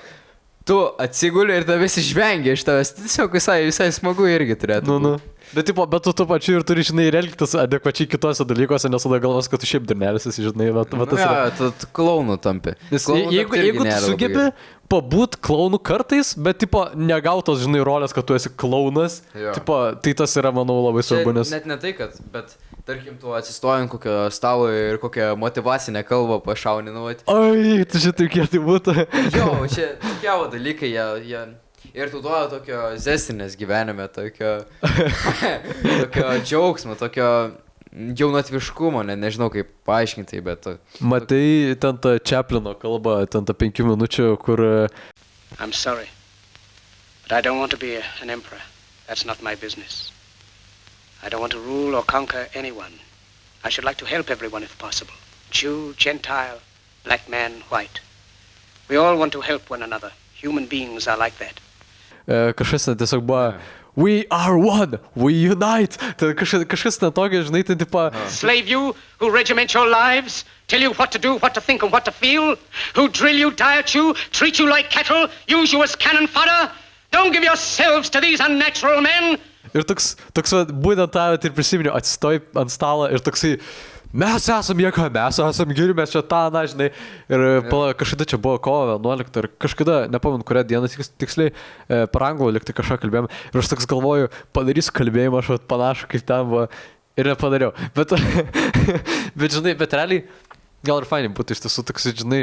tu atsiguli ir tavęs išvengia iš tavęs. Tiesiog visai smagu irgi turėtų. Bet tu pačiu ir turi, žinai, ir elgtis adekvačiai kitose dalykuose, nes tada galvos, kad tu šiaip durnelis esi, žinai. Tu klaunu tampi. Jeigu tu sugebi pabūt klaunu kartais, bet, tipo, negautos, žinai, rolės, kad tu esi klaunas, tipo, tai tas yra, manau, labai svarbu, nes... Net ne tai, kad, bet, tarkim, tu atsistojant kokio stalo ir kokią motyvacinę kalbą pašauninuvot. Oi, tu čia tokie tai būtų. Jo, čia tokie dalykai, jie... Ir tu duoda tokio zestinės gyvenime, tokio džiaugsmo, tokio jaunatviškumo, nežinau kaip paaiškinti, bet... Matai ten tą Chaplino kalbą, ten tą 5 minučių, kur... I'm sorry, but I don't want to be an emperor. That's not my business. I don't want to rule or conquer anyone. I should like to help everyone if possible. Jew, Gentile, black man, white. We all want to help one another. Human beings are like that. Kažkas tiesiog buvo We are one, we unite. Tai kažkas netokio, žinai, tai tipo... Slave you, who regiment your lives, tell you what to do, what to think and what to feel, who drill you, diet you, treat you like cattle, use you as cannon fodder. Don't give yourselves to these unnatural men. Ir toks būtent tą ir prisiminiau, atsistoj ant stalo ir toksai... Mes esam jėga, mes esam geri, mes čia tą, na, žinai. Ir kažkada čia buvo kovo 11 ir kažkada, nepamenu, kurią dieną tiksliai, per anglų liktai kažką kalbėjom. Ir aš toks galvoju, padarysiu kalbėjimą, aš panašu kaip ten buvo. Ir nepadariau. Bet žinai, bet realiai, gal ir fainai būtų iš tiesų toks, žinai,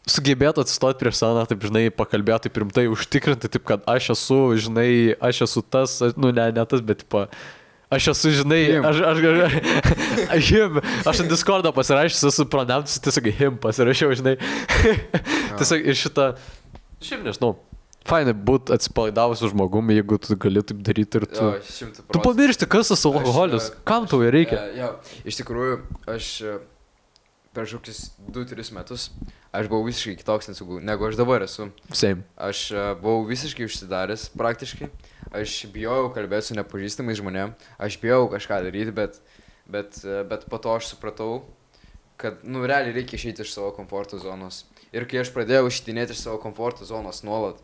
sugebėtų atsistoti prieš sceną, taip, žinai, pakalbėti taip rimtai, užtikrinti, taip, kad aš esu tas, nu, ne tas, bet, tipo... Aš esu, žinai, aš ant Discordą pasirašęs, esu pronauns, tiesiog him pasirašiau, žinai. Tiesiog ir šitą, šiaip nežinau, fainai būt atsipalaidavusiu žmogumi, jeigu tu gali taip daryti ir tu... Tu pamiršti, kas tas alkoholis, kam tau reikia? Jo, iš tikrųjų, aš per kokius 2-3 metus, aš buvau visiškai kitoks negu aš dabar esu. Same. Aš buvau visiškai užsidaręs praktiškai. Aš bijojau kalbėti su nepažįstamais žmonėm, aš bijojau kažką daryti, bet po to aš supratau, kad, nu, realiai reikia išeiti iš savo komforto zonos. Ir kai aš pradėjau ištinėti iš savo komforto zonos nuolat,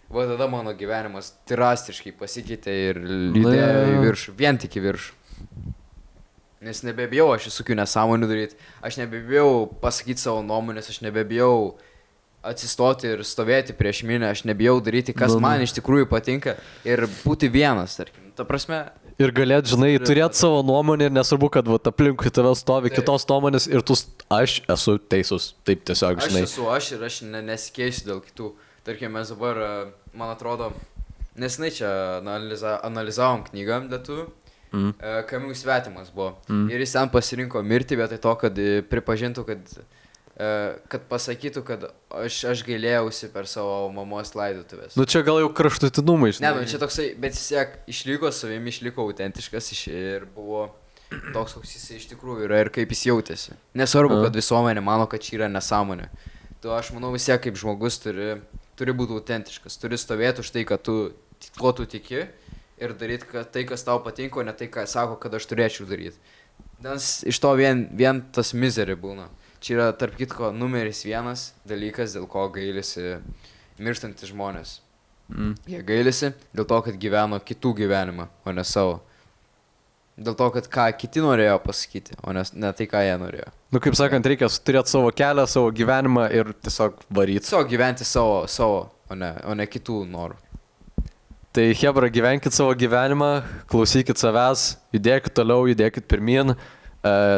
va tada mano gyvenimas drastiškai pasikeitė ir lydėjo į viršų, vien tik į viršų. Nes nebebijau aš visokių nesąmonių daryti, aš nebebijau pasakyti savo nuomonės, aš nebebijau atsistoti ir stovėti prieš minę, aš nebijau daryti, kas man iš tikrųjų patinka ir būti vienas, tarkim. Ta prasme... Ir galėt, žinai, turėti savo nuomonę ir nesvarbu, kad vat, aplinkui tave stovi kitos nuomonės ir aš esu teisus, taip tiesiog, žinai. Aš nesikeisiu dėl kitų. Tarkim, mes dabar, man atrodo, nesenai čia analizavom knygą lietuvių, Camus Svetimas buvo. Ir jis ten pasirinko mirtį vietoj to, kad pripažintų, kad pasakytų, kad aš gailėjausi per savo mamos laidotuvės. Nu čia gal jau kraštutinumai, žinai. Ne, nu čia toksai, bet jis išliko savimi, išliko autentiškas ir buvo toks, koks jis iš tikrųjų yra ir kaip jis jautėsi. Nesvarbu, kad visuomenė mano, kad čia yra nesąmonė. Tu, aš manau, vis tiek kaip žmogus turi būti autentiškas, turi stovėti už tai, kad ko tu tiki ir daryti tai, kas tau patinka, o ne tai, ką sako, kad aš turėčiau daryti. Nes iš to vien tas misery būna. Čia yra, tarp kitko, numeris 1 dalykas, dėl ko gailisi mirštantys žmonės. Jie gailisi dėl to, kad gyveno kitų gyvenimą, o ne savo. Dėl to, kad ką kiti norėjo pasakyti, o ne tai, ką jie norėjo. Nu, kaip sakant, reikia turėti savo kelią, savo gyvenimą ir tiesiog varyti. Tiesiog gyventi savo, o ne kitų norų. Tai, hebra, gyvenkit savo gyvenimą, klausykit savęs, judėkit toliau, judėkit pirmyn.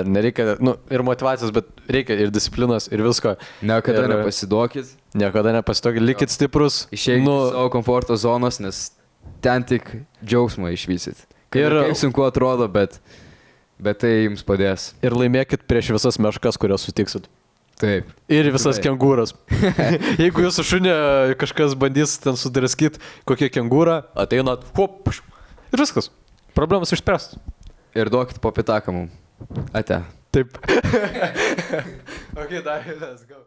nereikia, ir motivacijos, bet reikia ir disciplinos, ir visko. Niekada nepasiduokit. Niekada nepasiduokit, likit stiprus. Išeikit iš savo komforto zonos, nes ten tik džiaugsmą išvysit. Ir kaip sunku atrodo, bet tai jums padės. Ir laimėkit prieš visas meškas, kurias sutiksit. Taip. Ir visas kengūras. Jeigu jūsų šunė kažkas bandys ten sudraskyti kokią kengūrą, ateinat, hop, ir viskas. Problemas išspręst. Ir duokit po pitaką mum. Ate. Taip. Okay, let's go.